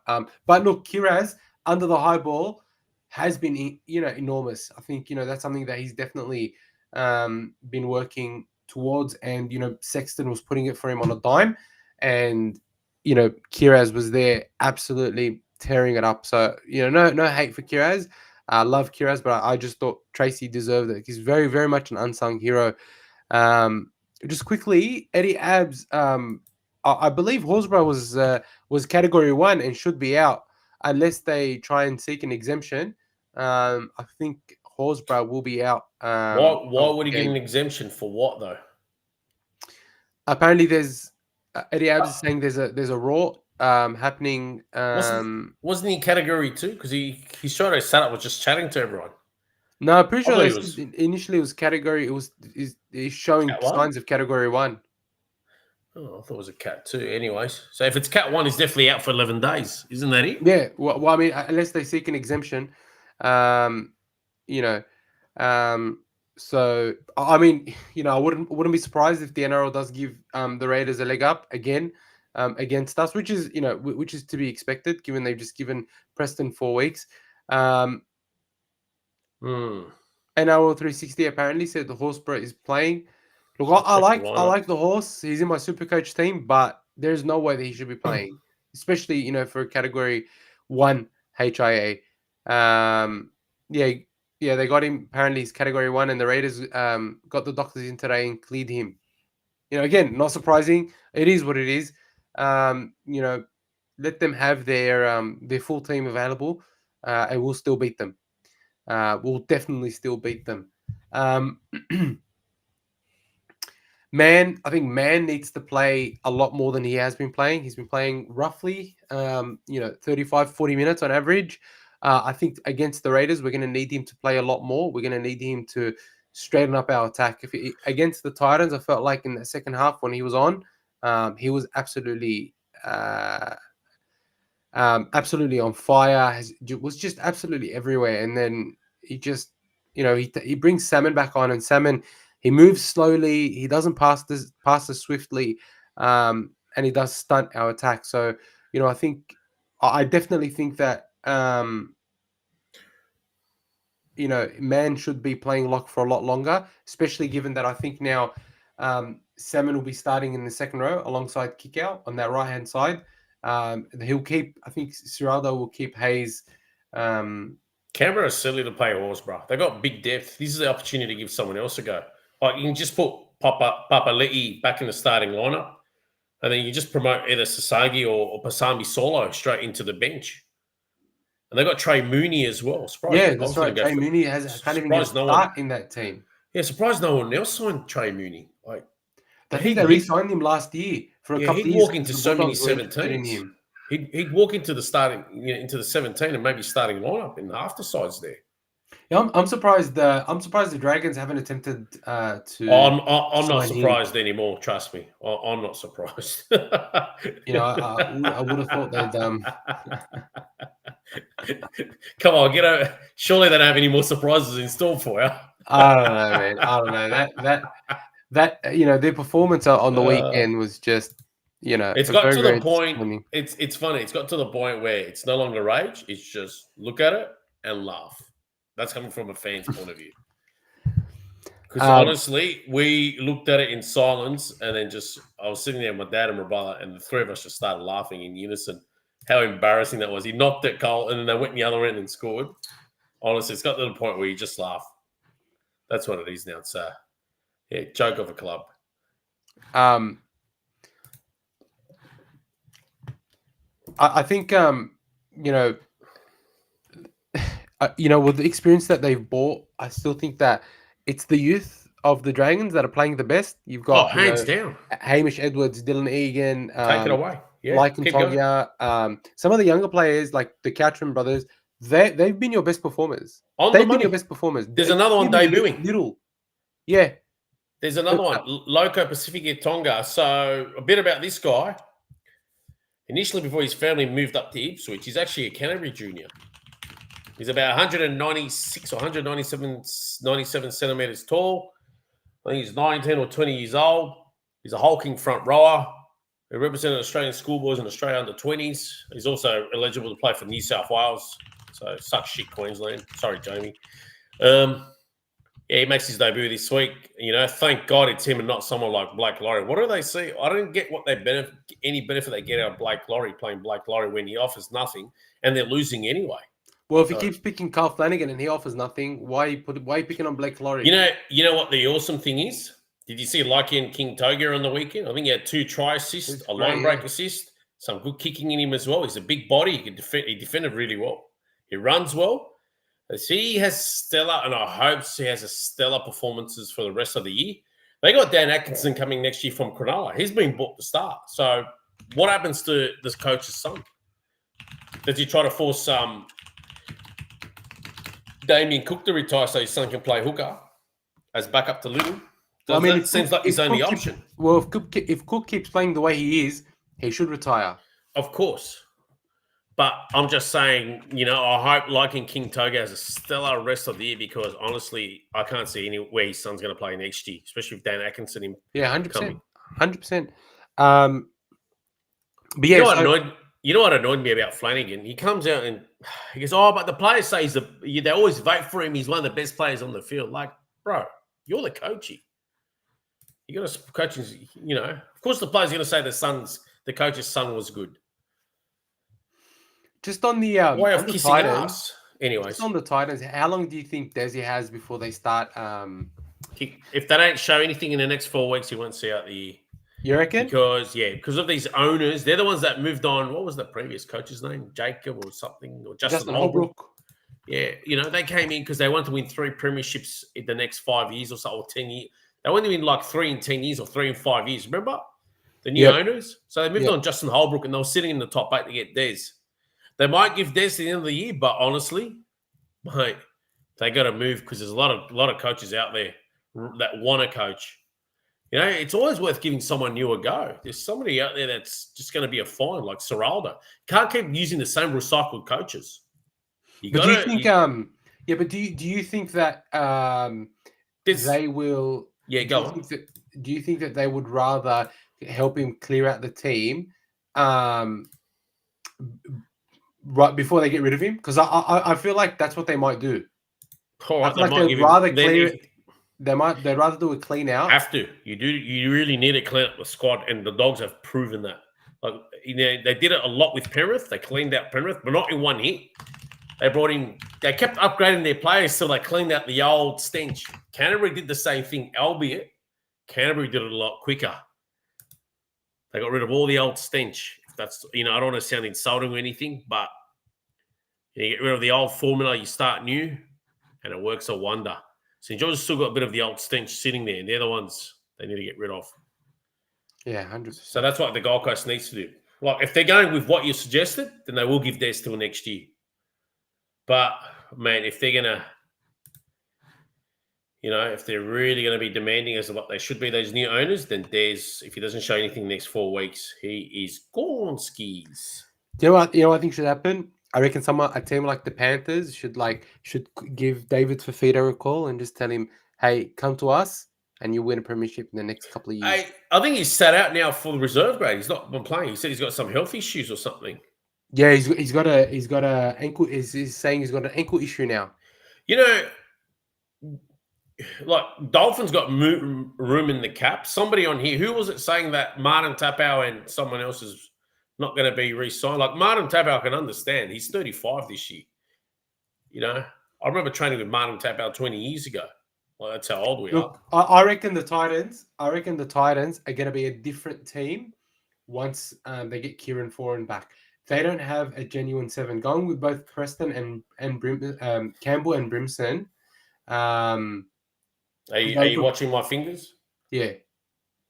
Speaker 1: But look, Kiraz under the high ball has been, enormous. I think, that's something that he's definitely been working towards. And, Sexton was putting it for him on a dime. And, Kiraz was there absolutely tearing it up. So, no hate for Kiraz. I love Kiraz, but I just thought Tracy deserved it. He's very, very much an unsung hero. Just quickly, Eddie Abs, I believe Horsburgh was Category 1 and should be out unless they try and seek an exemption. I think Horsburgh will be out.
Speaker 2: Why would he get an exemption for what though?
Speaker 1: Apparently, there's Eddie Abs is saying there's a Raw happening.
Speaker 2: Wasn't he Category 2? Because he showed his setup was just chatting to everyone.
Speaker 1: No, I'm pretty sure initially it was Category. He's showing signs of Category 1.
Speaker 2: Oh, I thought it was a Cat 2. Anyways, so if it's Cat 1, he's definitely out for 11 days. Isn't that it?
Speaker 1: Yeah. Well, I mean, unless they seek an exemption, So, I mean, I wouldn't be surprised if the NRL does give the Raiders a leg up again against us, which is to be expected, given they've just given Preston 4 weeks. NRL 360 apparently said the Horsburgh is playing. Look, I like the horse. He's in my Supercoach team, but there's no way that he should be playing, especially for a Category 1 HIA. They got him. Apparently, he's Category 1, and the Raiders got the doctors in today and cleared him. Again, not surprising. It is what it is. Let them have their full team available, and we'll still beat them. We'll definitely still beat them. I think Man needs to play a lot more than he has been playing. He's been playing roughly, 35, 40 minutes on average. I think against the Raiders, we're going to need him to play a lot more. We're going to need him to straighten up our attack. Against the Titans, I felt like in the second half when he was on, he was absolutely on fire. Was just absolutely everywhere. And then he just, he brings Salmon back on, and Salmon, he moves slowly. He doesn't pass as swiftly, and he does stunt our attack. So, I definitely think that, Man should be playing lock for a lot longer, especially given that I think now Salmon will be starting in the second row alongside Kickout on that right-hand side. He'll keep, I think Ciraldo will keep Hayes.
Speaker 2: Canberra is silly to play Horsburgh. They've got big depth. This is the opportunity to give someone else a go. Like, you can just put Papali'i back in the starting lineup, and then you just promote either Sasagi or Pasami Solo straight into the bench. And they've got Trey Mooney as well.
Speaker 1: Surprised that's right. Trey Mooney can't even get a start in that team.
Speaker 2: Yeah, surprised no one else signed Trey Mooney. Like,
Speaker 1: I think they re-signed him last year for a couple of years.
Speaker 2: He'd walk into so many 17s. He'd walk into the starting, into the 17 and maybe starting lineup in the after sides there.
Speaker 1: Yeah, I'm surprised. I'm surprised the Dragons haven't attempted to.
Speaker 2: I'm not surprised anymore. Trust me, I'm not surprised.
Speaker 1: I would have thought they'd.
Speaker 2: Come on, get over. Surely they don't have any more surprises in store for you.
Speaker 1: I don't know, man. I don't know that their performance on the weekend was just.
Speaker 2: It's got to the point. It's funny. It's got to the point where it's no longer rage. It's just look at it and laugh. That's coming from a fan's point of view. Because honestly, we looked at it in silence, and then I was sitting there with my dad and my brother, and the three of us just started laughing in unison. How embarrassing that was! He knocked it, Cole, and then they went in the other end and scored. Honestly, it's got to the point where you just laugh. That's what it is now. It's joke of a club.
Speaker 1: I think with the experience that they've bought, I still think that it's the youth of the Dragons that are playing the best. You've got
Speaker 2: hands down,
Speaker 1: Hamish Edwards, Dylan Egan,
Speaker 2: take it away. Yeah,
Speaker 1: Lycan Togia, some of the younger players like the Catron brothers. They've been your best performers. They've been your best performers.
Speaker 2: There's another one debuting.
Speaker 1: Yeah.
Speaker 2: There's another one, Loco Pacifica Tonga. So a bit about this guy. Initially, before his family moved up to Ipswich, he's actually a Canterbury junior. He's about 196 or 197 centimetres tall. I think he's 19 or 20 years old. He's a hulking front rower. He represented Australian schoolboys in Australia under 20s. He's also eligible to play for New South Wales. So suck shit, Queensland. Sorry, Jamie. He makes his debut this week. Thank God it's him and not someone like Blake Laurie. What do they see? I don't get what any benefit they get out of Blake Laurie playing Blake Laurie when he offers nothing and they're losing anyway.
Speaker 1: Well, if he keeps picking Carl Flanagan and he offers nothing, why are you picking on Blake Laurie?
Speaker 2: You know what the awesome thing is? Did you see Lycan King Togia on the weekend? I think he had 2 try assists, a line break assist, some good kicking in him as well. He's a big body. He defended really well. He runs well. He has stellar, and I hope he has a stellar performances for the rest of the year. They got Dan Atkinson coming next year from Cronulla. He's been bought to start. So what happens to this coach's son? Does he try to force Damien Cook to retire so his son can play hooker as backup to Little? It seems like his only option.
Speaker 1: If Cook keeps playing the way he is, he should retire.
Speaker 2: Of course. But I'm just saying, I hope Lycan King Toga has a stellar rest of the year because, honestly, I can't see anywhere his son's going to play next year, especially with Dan Atkinson.
Speaker 1: 100%. 100%.
Speaker 2: But you know what annoyed me about Flanagan? He comes out and he goes, but the players say they always vote for him. He's one of the best players on the field. Like, bro, you're the coachy. You got to coach, Of course, the players are going to say the coach's son was good.
Speaker 1: Just on the
Speaker 2: way of kissing ass. Anyways,
Speaker 1: just on the Titans, how long do you think Desi has before they start?
Speaker 2: If they don't show anything in the next 4 weeks, he won't see out the year.
Speaker 1: You reckon?
Speaker 2: Because of these owners, they're the ones that moved on. What was the previous coach's name? Jacob or something, or Justin Holbrook. Yeah, they came in because they wanted to win 3 premierships in the next 5 years or so, or 10 years. They wanted to win like 3 in 10 years or 3 in 5 years. Remember the new owners? So they moved on Justin Holbrook, and they were sitting in the top 8 to get Des. They might give Des to the end of the year, but honestly, mate, they got to move because there's a lot of coaches out there that want to coach. It's always worth giving someone new a go. There's somebody out there that's just going to be a find, like Serraldo. Can't keep using the same recycled coaches.
Speaker 1: Do you think that they will?
Speaker 2: Yeah, go on.
Speaker 1: Do you think that they would rather help him clear out the team? Right before they get rid of him, because I feel like that's what they might do. I feel like they'd rather clear it. They'd rather do a clean out.
Speaker 2: Have to. You really need to clean up the squad, and the Dogs have proven that. Like they did it a lot with Penrith. They cleaned out Penrith, but not in one hit. They brought in. They kept upgrading their players, so they cleaned out the old stench. Canterbury did the same thing, albeit Canterbury did it a lot quicker. They got rid of all the old stench. That's I don't want to sound insulting or anything, but you get rid of the old formula, you start new, and it works a wonder. St. George's still got a bit of the old stench sitting there, and they're the ones they need to get rid of.
Speaker 1: Yeah, 100%.
Speaker 2: So that's what the Gold Coast needs to do. Like, if they're going with what you suggested, then they will give Des till next year. But, man, if they're going to, if they're really going to be demanding as to what they should be, those new owners, then Des, if he doesn't show anything next 4 weeks, he is gone skis.
Speaker 1: Do you know what I think should happen? I reckon a team like the Panthers should give David Fafita a call and just tell him, hey, come to us and you win a premiership in the next couple of years.
Speaker 2: I think he's sat out now for the reserve grade. He's not been playing. He said he's got some health issues or something.
Speaker 1: Yeah, he's got a ankle. He's saying he's got an ankle issue now.
Speaker 2: Like Dolphins got room in the cap. Somebody on here, who was it saying that Martin Tapau and someone else is not going to be re-signed? Like Martin Tapau can understand. He's 35 this year. I remember training with Martin Tapau 20 years ago. Well, that's how old we are.
Speaker 1: Look, I reckon the Titans are going to be a different team once they get Kieran Foran back. They don't have a genuine 7 going with both Preston and Campbell and Brimson.
Speaker 2: Are you watching my fingers?
Speaker 1: Yeah.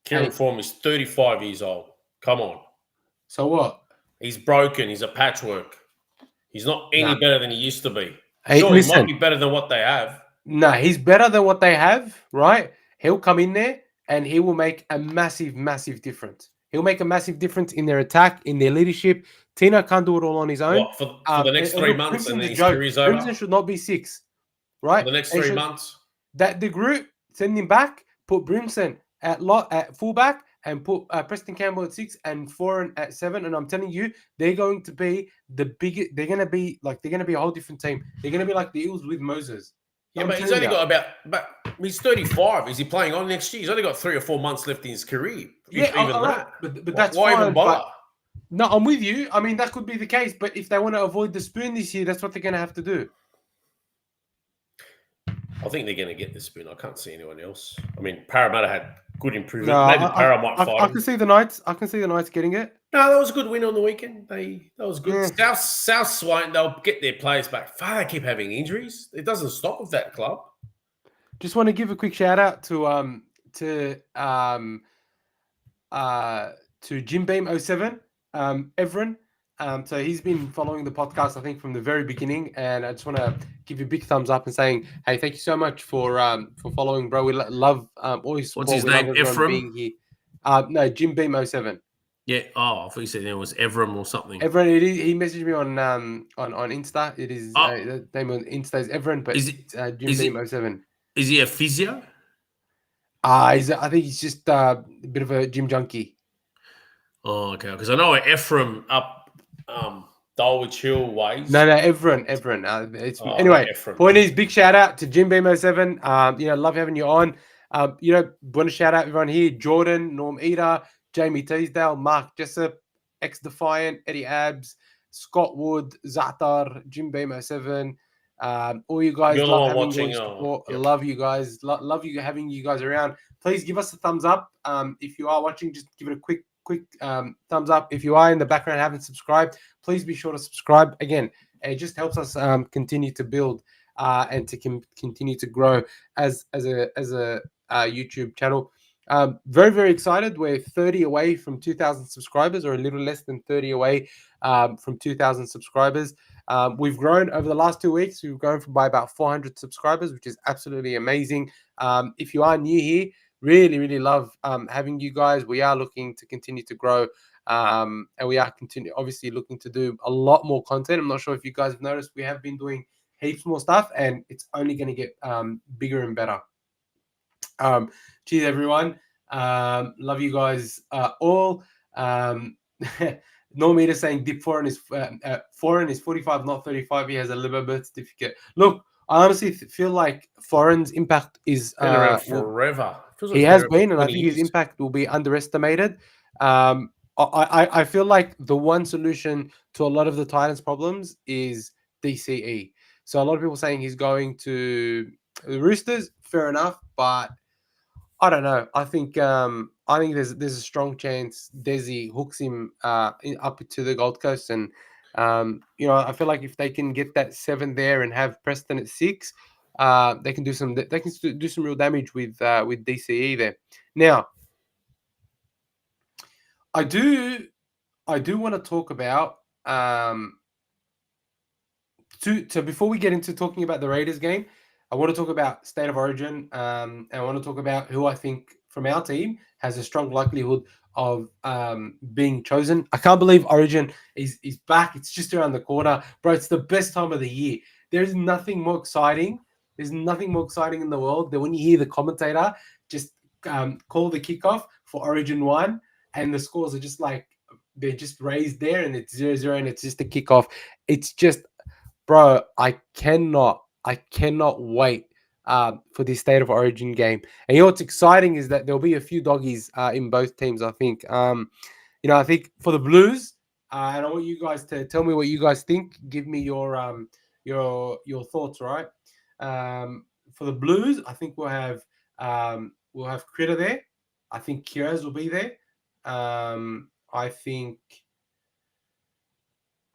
Speaker 2: Kieran Foran is 35 years old. Come on.
Speaker 1: So what?
Speaker 2: He's broken. He's a patchwork. He's not any better than he used to be.
Speaker 1: Hey,
Speaker 2: sure,
Speaker 1: listen,
Speaker 2: he might be better than what they have.
Speaker 1: No, he's better than what they have, right? He'll come in there and he will make a massive, massive difference. He'll make a massive difference in their attack, in their leadership. Tino can't do it all on his own.
Speaker 2: What, for the next 3 months and then his career's over?
Speaker 1: Crimson should not be 6, right?
Speaker 2: For the next 3 months?
Speaker 1: That the group, send him back, put Brimson at fullback and put Preston Campbell at 6 and Foran at 7. And I'm telling you, they're going to be the biggest. They're going to be a whole different team. They're going to be like the Eels with Moses.
Speaker 2: Yeah, but he's only got but he's 35. Is he playing on next year? He's only got 3 or 4 months left in his career.
Speaker 1: Yeah,
Speaker 2: even that.
Speaker 1: But that's
Speaker 2: why
Speaker 1: fine,
Speaker 2: even bother?
Speaker 1: No, I'm with you. I mean, that could be the case. But if they want to avoid the spoon this year, that's what they're going to have to do.
Speaker 2: I think they're going to get the spoon. I can't see anyone else. I mean, Parramatta had good improvement.
Speaker 1: No,
Speaker 2: Maybe Parra might fight.
Speaker 1: I can see the Knights. I can see the Knights getting it.
Speaker 2: No, that was a good win on the weekend. That was good.
Speaker 1: Yeah.
Speaker 2: South won't. They'll get their players back. They keep having injuries. It doesn't stop with that club.
Speaker 1: Just want to give a quick shout out to Jim Beam 07, Everin. So he's been following the podcast, I think, from the very beginning, and I just want to give you a big thumbs up and saying, hey, thank you so much for following, bro. We love always.
Speaker 2: What's his name? Ephraim.
Speaker 1: No, Jim Beam 07.
Speaker 2: Yeah. Oh, I thought you said it was Evram or something.
Speaker 1: Everin. He messaged me on Insta. It is the name on Insta is Everin, but it's Jim Beam 07.
Speaker 2: Is he a physio?
Speaker 1: I think he's just a bit of a gym junkie.
Speaker 2: Oh, okay. Because I know Ephraim up Dulwich Hill ways.
Speaker 1: No, Everin. Anyway,
Speaker 2: Ephraim.
Speaker 1: Point is, big shout out to Jim Beam 07. Love having you on. Want to shout out everyone here: Jordan, Norm Eder, Jamie Teasdale, Mark Jessup, Ex Defiant, Eddie Abs, Scott Wood, Zatar, Jim Beam 07. All you guys, love having you. Love you guys. Love you having you guys around. Please give us a thumbs up. If you are watching, just give it a quick thumbs up. If you are in the background and haven't subscribed, please be sure to subscribe. Again, it just helps us continue to build and to continue to grow as a YouTube channel. Very, very excited. We're 30 away from 2,000 subscribers, or a little less than 30 away from 2,000 subscribers. We've grown over the last 2 weeks. We've grown by about 400 subscribers, which is absolutely amazing. If you are new here, really, really love having you guys. We are looking to continue to grow, and we are obviously looking to do a lot more content. I'm not sure if you guys have noticed, we have been doing heaps more stuff, and it's only going to get bigger and better. Cheers, everyone. Love you guys all. No meter saying Dip Foreign is 45, not 35. He has a Liber birth certificate. Look, I honestly feel like Foreign's impact is
Speaker 2: been around forever.
Speaker 1: He has been, and I think his impact will be underestimated. I feel like the one solution to a lot of the Titans' problems is DCE. So a lot of people saying he's going to the Roosters. Fair enough, but I don't know. I think there's a strong chance Desi hooks him up to the Gold Coast, and I feel like if they can get that 7 there and have Preston at 6, they can do some real damage with DCE there. Now, I do want to talk about so before we get into talking about the Raiders game, I want to talk about State of Origin, and I want to talk about who I think from our team has a strong likelihood of being chosen. I can't believe Origin is back. It's just around the corner. Bro, it's the best time of the year. There's nothing more exciting. There's nothing more exciting in the world than when you hear the commentator just call the kickoff for Origin 1, and the scores are just like, they're just raised there, and it's 0-0, and it's just a kickoff. It's just, bro, I cannot wait for this State of Origin game. And what's exciting is that there'll be a few doggies in both teams, I think. I think for the Blues, and I want you guys to tell me what you guys think. Give me your thoughts, right? For the Blues, I think we'll have Critter there. I think Kiraz will be there. I think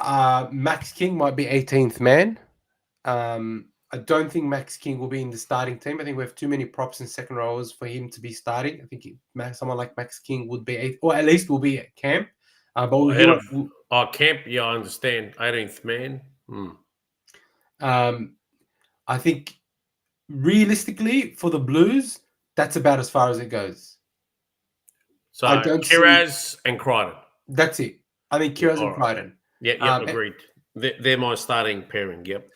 Speaker 1: Max King might be 18th man. I don't think Max King will be in the starting team. I think we have too many props and second rowers for him to be starting. I think someone like Max King would be 8th, or at least will be at camp. But
Speaker 2: Camp, yeah, I understand. 18th man.
Speaker 1: I think realistically for the Blues, that's about as far as it goes.
Speaker 2: So Kiraz and Crichton.
Speaker 1: That's it. I think Kiraz and Crichton.
Speaker 2: Yeah, agreed. They're my starting pairing. Yep.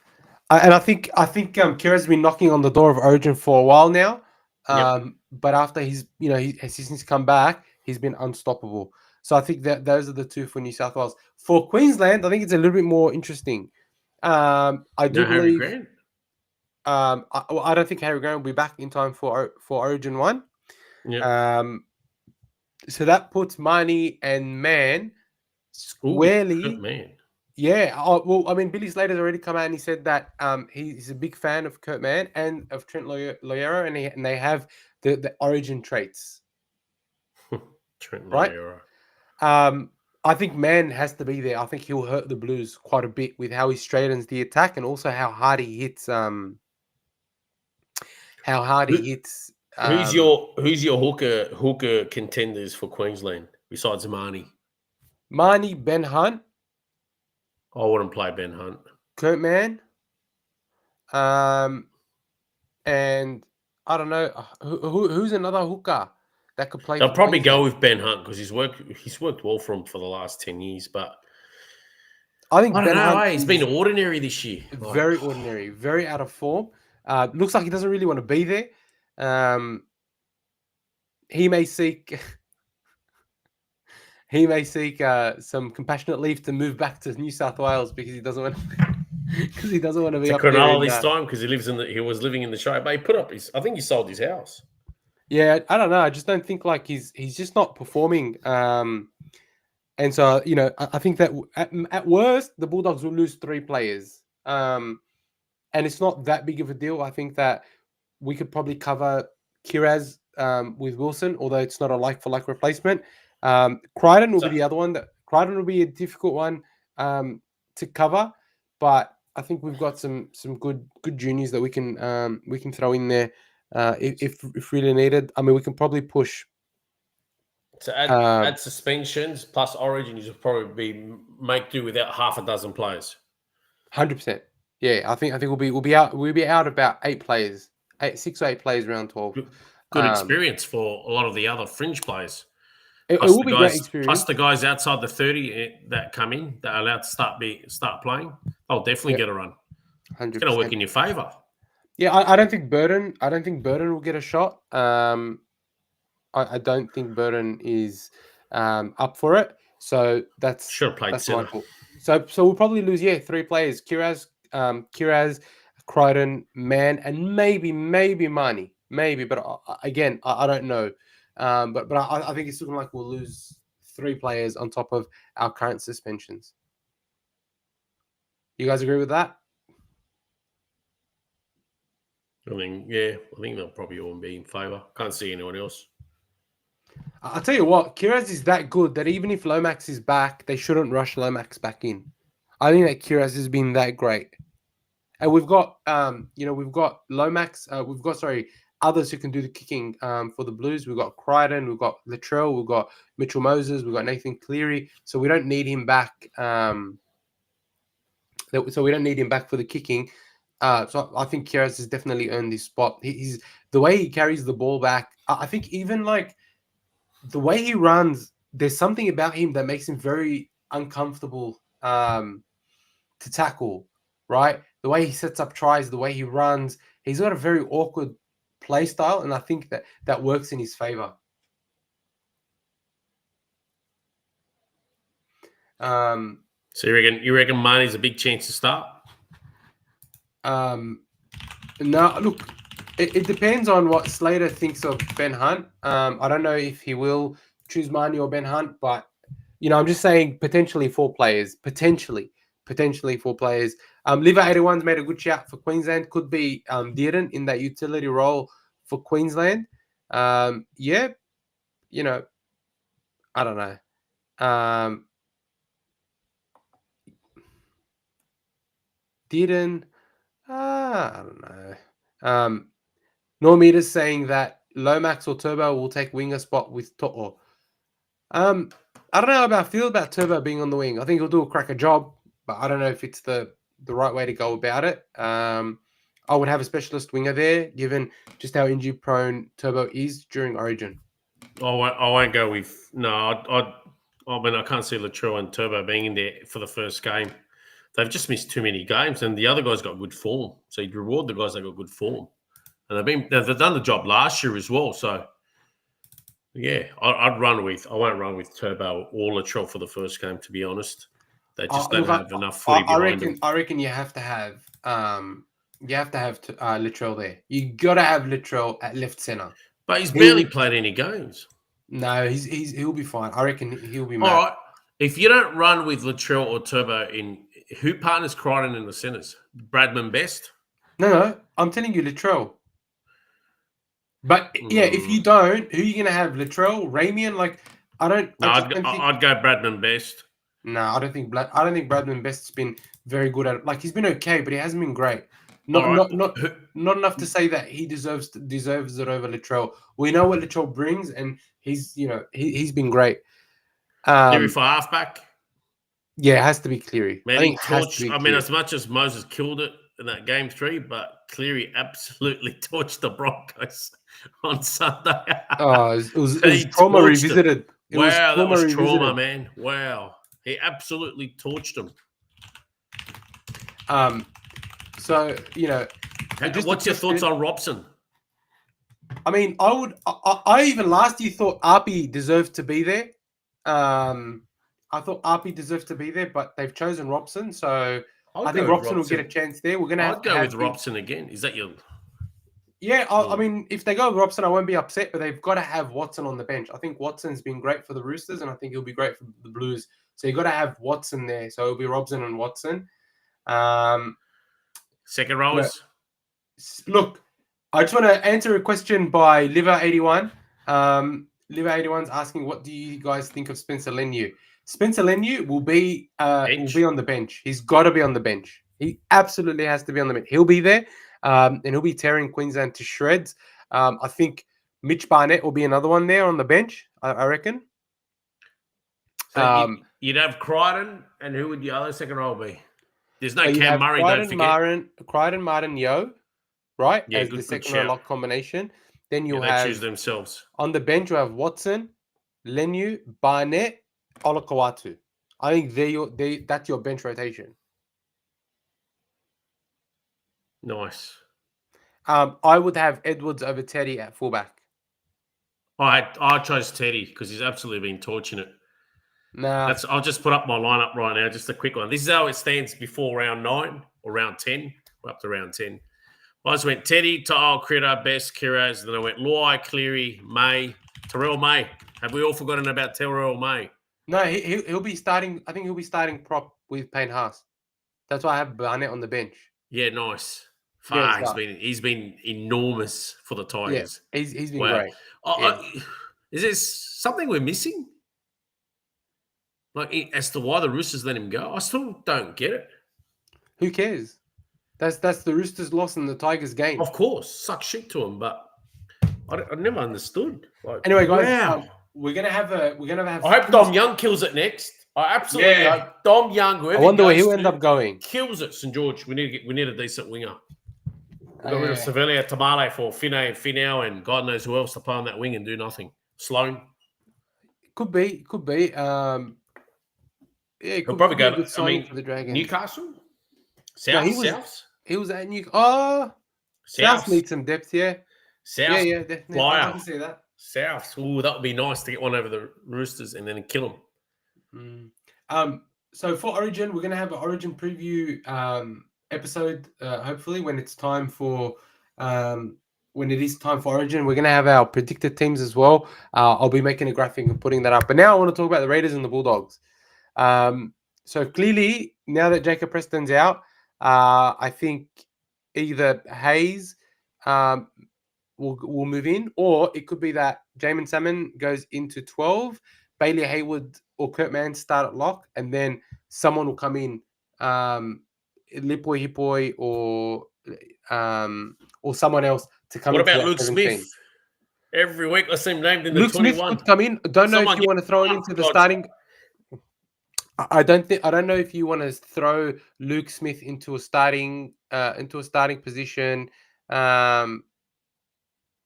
Speaker 1: And I think Kiraz's been knocking on the door of Origin for a while now. But after since come back, he's been unstoppable. So I think that those are the two for New South Wales. For Queensland, I think it's a little bit more interesting. I do believe.
Speaker 2: Harry Grant?
Speaker 1: I don't think Harry Grant will be back in time for Origin 1.
Speaker 2: Yeah.
Speaker 1: So that puts Marnie and Man squarely.
Speaker 2: Ooh, man.
Speaker 1: Yeah. Well, I mean, Billy Slater's already come out and he said that he's a big fan of Kurt Mann and of Trent Loiero, and they have the Origin traits.
Speaker 2: Trent
Speaker 1: right?
Speaker 2: Loiero.
Speaker 1: I think Mann has to be there. I think he'll hurt the Blues quite a bit with how he straightens the attack and also how hard he hits.
Speaker 2: Who's your hooker contenders for Queensland besides Marnie?
Speaker 1: Marnie, Ben Hunt.
Speaker 2: I wouldn't play Ben Hunt.
Speaker 1: Kurt Mann. And I don't know who's another hooker that could play.
Speaker 2: They'll probably go with Ben Hunt because he's worked well for him for the last 10 years. But
Speaker 1: I think
Speaker 2: Ben Hunt he's been ordinary this year.
Speaker 1: Very ordinary, very out of form. Looks like he doesn't really want to be there. He may seek some compassionate leave to move back to New South Wales because he doesn't want to be up there.
Speaker 2: Cronulla this time because he was living in the show, but he put up I think he sold his house.
Speaker 1: Yeah, I don't know. I just don't think like he's just not performing. And so I think that at worst the Bulldogs will lose 3 players. And it's not that big of a deal. I think that we could probably cover Kiraz with Wilson, although it's not a like-for-like replacement. Crichton will be the other one. Crichton will be a difficult one to cover, but I think we've got some good juniors that we can throw in there if really needed. I mean, we can probably push.
Speaker 2: So add suspensions plus Origin, you should probably make do without half a dozen players.
Speaker 1: 100%. Yeah, I think we'll be out about 8 players, 6 or 8 players around 12.
Speaker 2: Good experience for a lot of the other fringe players.
Speaker 1: It will be great experience.
Speaker 2: Plus the guys outside the 30 that come in that are allowed to start playing, they'll definitely get a run.
Speaker 1: 100%.
Speaker 2: It's going to work in your favour.
Speaker 1: Yeah, I don't think Burton will get a shot. I don't think Burton is up for it. So that's
Speaker 2: should have played centre.
Speaker 1: So we'll probably lose 3 players: Kiraz, Crichton, Mann, and maybe Marnie. Maybe, but again, I don't know. But I think it's looking like we'll lose 3 players on top of our current suspensions. You guys agree with that?
Speaker 2: I think they'll probably all be in favour. Can't see anyone else.
Speaker 1: I'll tell you what, Kiraz is that good that even if Lomax is back, they shouldn't rush Lomax back in. I think that Kiraz has been that great. And we've got Lomax, others who can do the kicking for the Blues. We've got Crichton, we've got Latrell, we've got Mitchell Moses, we've got Nathan Cleary. So we don't need him back. So we don't need him back for the kicking. So I think Kiraz has definitely earned this spot. He's the way he carries the ball back. I think even like the way he runs, there's something about him that makes him very uncomfortable to tackle, right? The way he sets up tries, the way he runs, he's got a very awkward play style, and I think that works in his favor.
Speaker 2: So you reckon Marnie's a big chance to start?
Speaker 1: No, look, it depends on what Slater thinks of Ben Hunt. I don't know if he will choose Marnie or Ben Hunt, but I'm just saying potentially 4 players. Potentially 4 players. Liver 81's made a good shout for Queensland. Could be Dearden in that utility role for Queensland. Yeah, you know, I don't know. Dearden, I don't know. Normeter's saying that Lomax or Turbo will take winger spot with To'o. I don't know how I feel about Turbo being on the wing. I think he'll do a cracker job, but I don't know if it's the right way to go about it. I would have a specialist winger there, given just how injury prone Turbo is during Origin.
Speaker 2: I won't go with I mean, I can't see Latrell and Turbo being in there for the first game. They've just missed too many games, and the other guys got good form. So you'd reward the guys that got good form, and they've done the job last year as well. So yeah, I won't run with Turbo or Latrell for the first game. To be honest, they just don't have enough footy behind them.
Speaker 1: I reckon you have to have Latrell there. You got to have Latrell at left center.
Speaker 2: But he's barely played any games.
Speaker 1: No, he'll be fine. I reckon he'll be mad.
Speaker 2: All right. If you don't run with Latrell or Turbo who partners Crichton in the centres? Bradman Best?
Speaker 1: No, I'm telling you Latrell. But yeah, if you don't, who are you gonna have? Latrell, Ramian? Like, I don't.
Speaker 2: No, I'd go Bradman Best.
Speaker 1: No, I don't think Bradman Best's been very good at it. Like, he's been okay, but he hasn't been great. Not enough to say that he deserves it over Latrell. We know what Latrell brings, and he's been great.
Speaker 2: Cleary for halfback.
Speaker 1: Yeah, it has to be Cleary.
Speaker 2: Man, as much as Moses killed it in that game 3, but Cleary absolutely torched the Broncos on Sunday.
Speaker 1: It was trauma revisited.
Speaker 2: That was trauma, man. Wow. He absolutely torched them.
Speaker 1: So,
Speaker 2: what's your thoughts on Robson?
Speaker 1: I mean, I even last year thought Arpey deserved to be there. I thought Arpey deserved to be there, but they've chosen Robson, so I think Robson will get a chance there. We're gonna have
Speaker 2: to go with Robson again. Is that your?
Speaker 1: Yeah, I mean, if they go with Robson, I won't be upset, but they've got to have Watson on the bench. I think Watson's been great for the Roosters, and I think he'll be great for the Blues. So you've got to have Watson there. So it'll be Robson and Watson.
Speaker 2: Second rows.
Speaker 1: Look, I just want to answer a question by Liver81. Liver81's asking, what do you guys think of Spencer Leniu? Spencer Leniu will be on the bench. He's got to be on the bench. He absolutely has to be on the bench. He'll be there, and he'll be tearing Queensland to shreds. I think Mitch Barnett will be another one there on the bench, I reckon.
Speaker 2: So you'd have Crichton, and who would the other second row be? There's no Cam Murray, don't forget.
Speaker 1: Crichton, Martin, Yo, right?
Speaker 2: Yeah,
Speaker 1: as the second row lock combination. Then you'll have...
Speaker 2: They choose themselves.
Speaker 1: On the bench, you'll have Watson, Leniu, Barnett, Olakawatu. I think that's your bench rotation.
Speaker 2: Nice.
Speaker 1: I would have Edwards over Teddy at fullback.
Speaker 2: I chose Teddy because he's absolutely been torching it.
Speaker 1: Nah.
Speaker 2: I'll just put up my lineup right now, just a quick one. This is how it stands before round 9 or round 10. We're up to round 10. I just went Teddy, Ta'al, Critter, Best, Kiraz. Then I went Luai, Cleary, May, Terrell May. Have we all forgotten about Terrell May?
Speaker 1: No, he'll be starting. I think he'll be starting prop with Payne Haas. That's why I have Barnett on the bench.
Speaker 2: Yeah, nice. He's been enormous for the Tigers.
Speaker 1: Yeah, he's been great.
Speaker 2: Is there something we're missing? Like, as to why the Roosters let him go? I still don't get it.
Speaker 1: Who cares? That's the Roosters' loss in the Tigers' game.
Speaker 2: Of course, suck shit to him, but I never understood. Like,
Speaker 1: anyway, guys, we're gonna have.
Speaker 2: I hope Dom Young kills it next. I absolutely hope Dom Young.
Speaker 1: I wonder where he'll end up going.
Speaker 2: Kills it, St George. We need a decent winger. We got rid of Sevilla, Tamale for Finay and Finau, and God knows who else to play on that wing and do nothing. Sloan.
Speaker 1: Could be. Yeah,
Speaker 2: he'll probably go.
Speaker 1: For the Dragons.
Speaker 2: Newcastle. South.
Speaker 1: He was at Newcastle. South needs some depth, yeah.
Speaker 2: South.
Speaker 1: Yeah, definitely.
Speaker 2: Flyer.
Speaker 1: I can see that.
Speaker 2: South. Ooh, that would be nice to get one over the Roosters and then kill
Speaker 1: them. So for Origin, we're going to have an Origin preview episode. Hopefully, when it's time for when it is time for Origin, we're going to have our predicted teams as well. I'll be making a graphic and putting that up. But now I want to talk about the Raiders and the Bulldogs. So clearly, now that Jacob Preston's out, I think either Hayes um, will move in, or it could be that Jamin Salmon goes into 12, Bailey Haywood or Kurt Mann start at lock, and then someone will come in, Lipoi Hipoi or someone else to come
Speaker 2: What
Speaker 1: into
Speaker 2: about
Speaker 1: that
Speaker 2: Luke
Speaker 1: 17.
Speaker 2: Smith? Every week I see him named in the
Speaker 1: Luke Smith
Speaker 2: 21.
Speaker 1: could come in. Don't know if
Speaker 2: Someone
Speaker 1: you
Speaker 2: get
Speaker 1: want to throw him
Speaker 2: him,
Speaker 1: into
Speaker 2: for
Speaker 1: the
Speaker 2: God's
Speaker 1: starting. I don't know if you want to throw Luke Smith into a starting position. Um,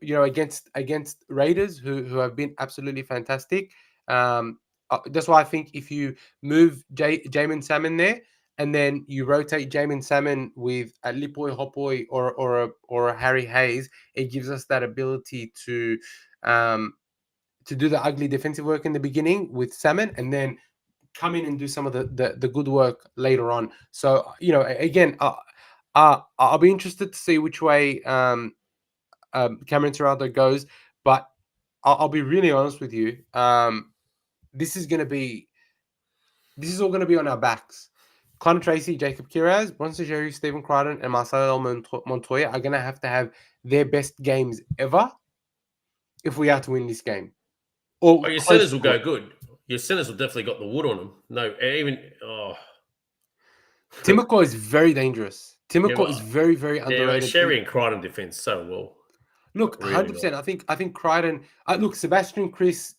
Speaker 1: against Raiders who have been absolutely fantastic. That's why I think if you move Jamin Salmon there, and then you rotate Jamin Salmon with a Lipoi Hopoi or a Harry Hayes, it gives us that ability to do the ugly defensive work in the beginning with Salmon, and then come in and do some of the good work later on. So again, I'll be interested to see which way Cameron Tirado goes, but I'll be really honest with you. This is all going to be on our backs. Connor Tracy, Jacob Kiraz, Bronson Jerry, Stephen Crichton, and Marcelo Montoya are going to have their best games ever if we are to win this game, or
Speaker 2: Oh, your
Speaker 1: close
Speaker 2: centers will
Speaker 1: to
Speaker 2: go
Speaker 1: it.
Speaker 2: good. Your centers will definitely got the wood on them. No, even
Speaker 1: Timoko is very dangerous.
Speaker 2: yeah,
Speaker 1: Timoko
Speaker 2: but
Speaker 1: is very, very underrated.
Speaker 2: Sherry and Crichton defense so well,
Speaker 1: Look,
Speaker 2: really well.
Speaker 1: 100%. I think Crichton. Look, Sebastian Chris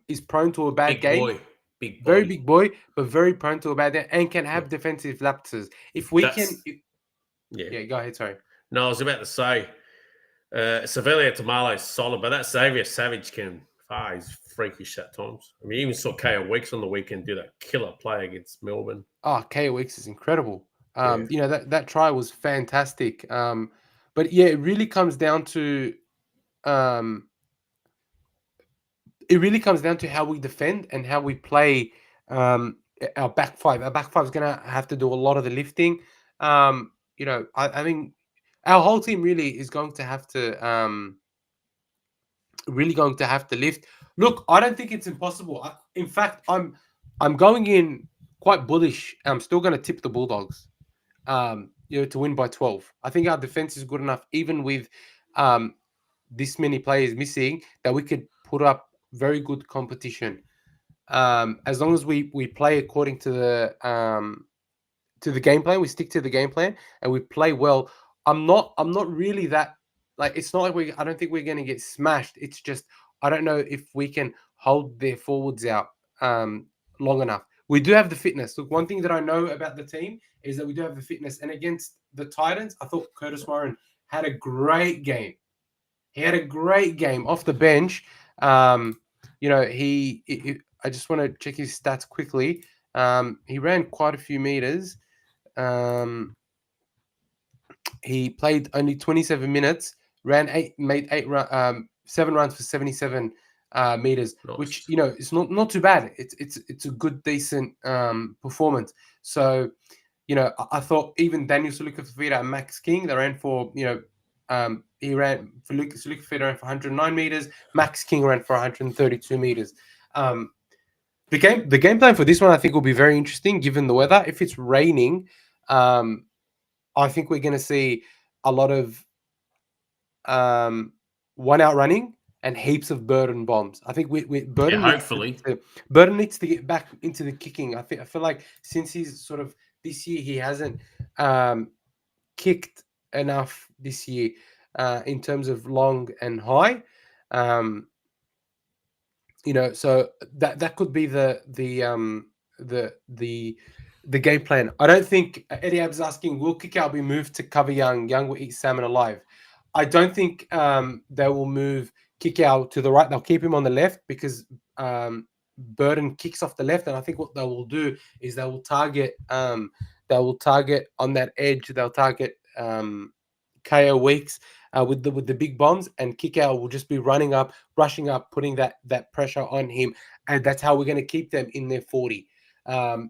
Speaker 1: is prone to a bad
Speaker 2: Big
Speaker 1: game.
Speaker 2: boy, big
Speaker 1: Very
Speaker 2: body.
Speaker 1: big boy, but very prone to a bad day and can have defensive lapses. If we can,
Speaker 2: That's yeah.
Speaker 1: yeah, go ahead. Sorry.
Speaker 2: No, I was about to say, Savelia Tamale is solid, but that Xavier Savage he's freakish at times. I mean, even saw KO Weeks on the weekend do that killer play against Melbourne.
Speaker 1: Oh, KOX is incredible.
Speaker 2: Yeah.
Speaker 1: That try was fantastic. But yeah, um, it really comes down to how we defend and how we play our back five. Our back five is gonna have to do a lot of the lifting. I think our whole team really is going to have to lift. Look, I don't think it's impossible. In fact, I'm going in quite bullish. I'm still going to tip the Bulldogs, to win by 12. I think our defense is good enough, even with this many players missing, that we could put up very good competition. As long as we play according to the game plan, we stick to the game plan, and we play well. I'm not really that, like, it's not like I don't think we're going to get smashed. It's just I don't know if we can hold their forwards out long enough. We do have the fitness. Look, one thing that I know about the team is that we do have the fitness. And against the Titans, I thought Curtis Moran had a great game. He had a great game off the bench. I just want to check his stats quickly. He ran quite a few meters. He played only 27 minutes, made 7 runs for 77 meters,
Speaker 2: Nice.
Speaker 1: which it's not too bad. It's a good, decent performance. So I thought even Daniel Sulukafida and Max King, they ran for he ran for Sulukafida ran for 109 meters. Max King ran for 132 meters. The game plan for this one, I think, will be very interesting given the weather. If it's raining, I think we're going to see a lot of one out running and heaps of Burden bombs. I think Burden
Speaker 2: hopefully
Speaker 1: Burden needs to get back into the kicking. I feel like since he's sort of this year, he hasn't kicked enough this year in terms of long and high. So that could be the game plan. I don't think Eddie Ab's asking, will Kikau be moved to cover Young? Young will eat salmon alive. I don't think they will move Kikau to the right. They'll keep him on the left because Burden kicks off the left, and I think what they will do is they will target on that edge. They'll target KO Weeks with the big bombs, and Kikau will just be rushing up, putting that pressure on him, and that's how we're going to keep them in their 40.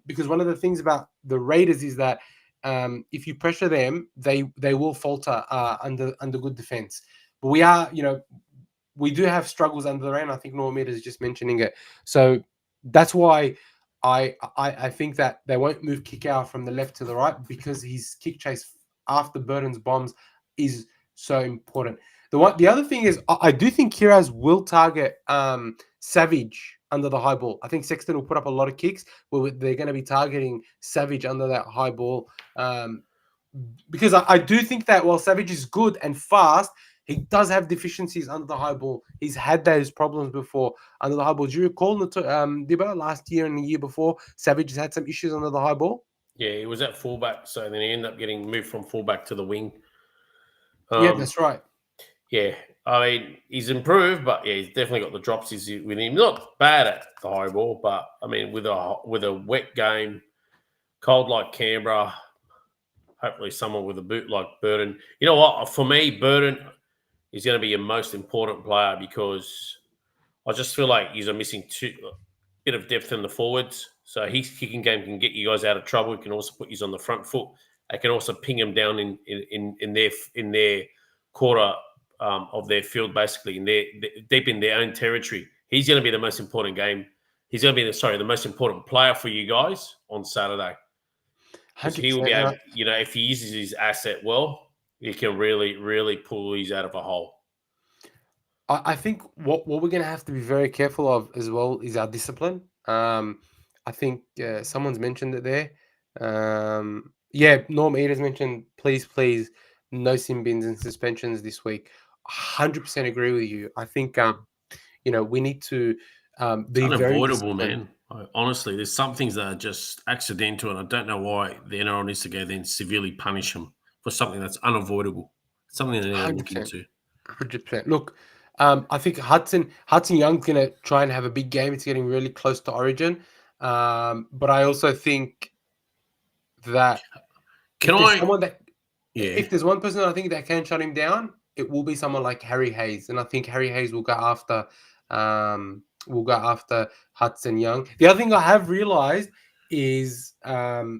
Speaker 1: Because one of the things about the Raiders is that if you pressure them, they will falter under good defense. But we do have struggles under the rain. I think Norman is just mentioning it. So that's why I think that they won't move Kickout from the left to the right because his kick chase after Burton's bombs is so important. The other thing is I do think Kiraz will target Savage under the high ball. I think Sexton will put up a lot of kicks where they're going to be targeting Savage under that high ball. Because I do think that while Savage is good and fast, he does have deficiencies under the high ball. He's had those problems before under the high ball. Do you recall Dibbo last year and the year before? Savage has had some issues under the high ball.
Speaker 2: Yeah, he was at fullback, so then he ended up getting moved from fullback to the wing.
Speaker 1: Yeah, that's right.
Speaker 2: Yeah, I mean, he's improved, but yeah, he's definitely got the drops with him. Not bad at the high ball, but I mean, with a wet game, cold like Canberra, hopefully someone with a boot like Burton. You know what? For me, Burton is going to be your most important player because I just feel like he's a missing bit of depth in the forwards. So his kicking game can get you guys out of trouble. It can also put you on the front foot. They can also ping them down in their quarter of their field, basically deep in their own territory. He's going to be the most important game. He's going to be the most important player for you guys on Saturday. Because he will be able, if he uses his asset well, he can really, really pull these out of a hole.
Speaker 1: I think what we're going to have to be very careful of as well is our discipline. I think someone's mentioned it there. Norm Eater's mentioned, please, no sin bins and suspensions this week. 100% agree with you. I think, we need to be very
Speaker 2: unavoidable, man. Honestly, there's some things that are just accidental, and I don't know why the NRL needs to go there and severely punish them for something that's unavoidable. Something that they're looking into.
Speaker 1: 100%. Look, I think Hudson Young's going to try and have a big game. It's getting really close to Origin. But I also think that if there's one person that I think that can shut him down, it will be someone like Harry Hayes. And I think Harry Hayes will go after Hudson Young. The other thing I have realized is another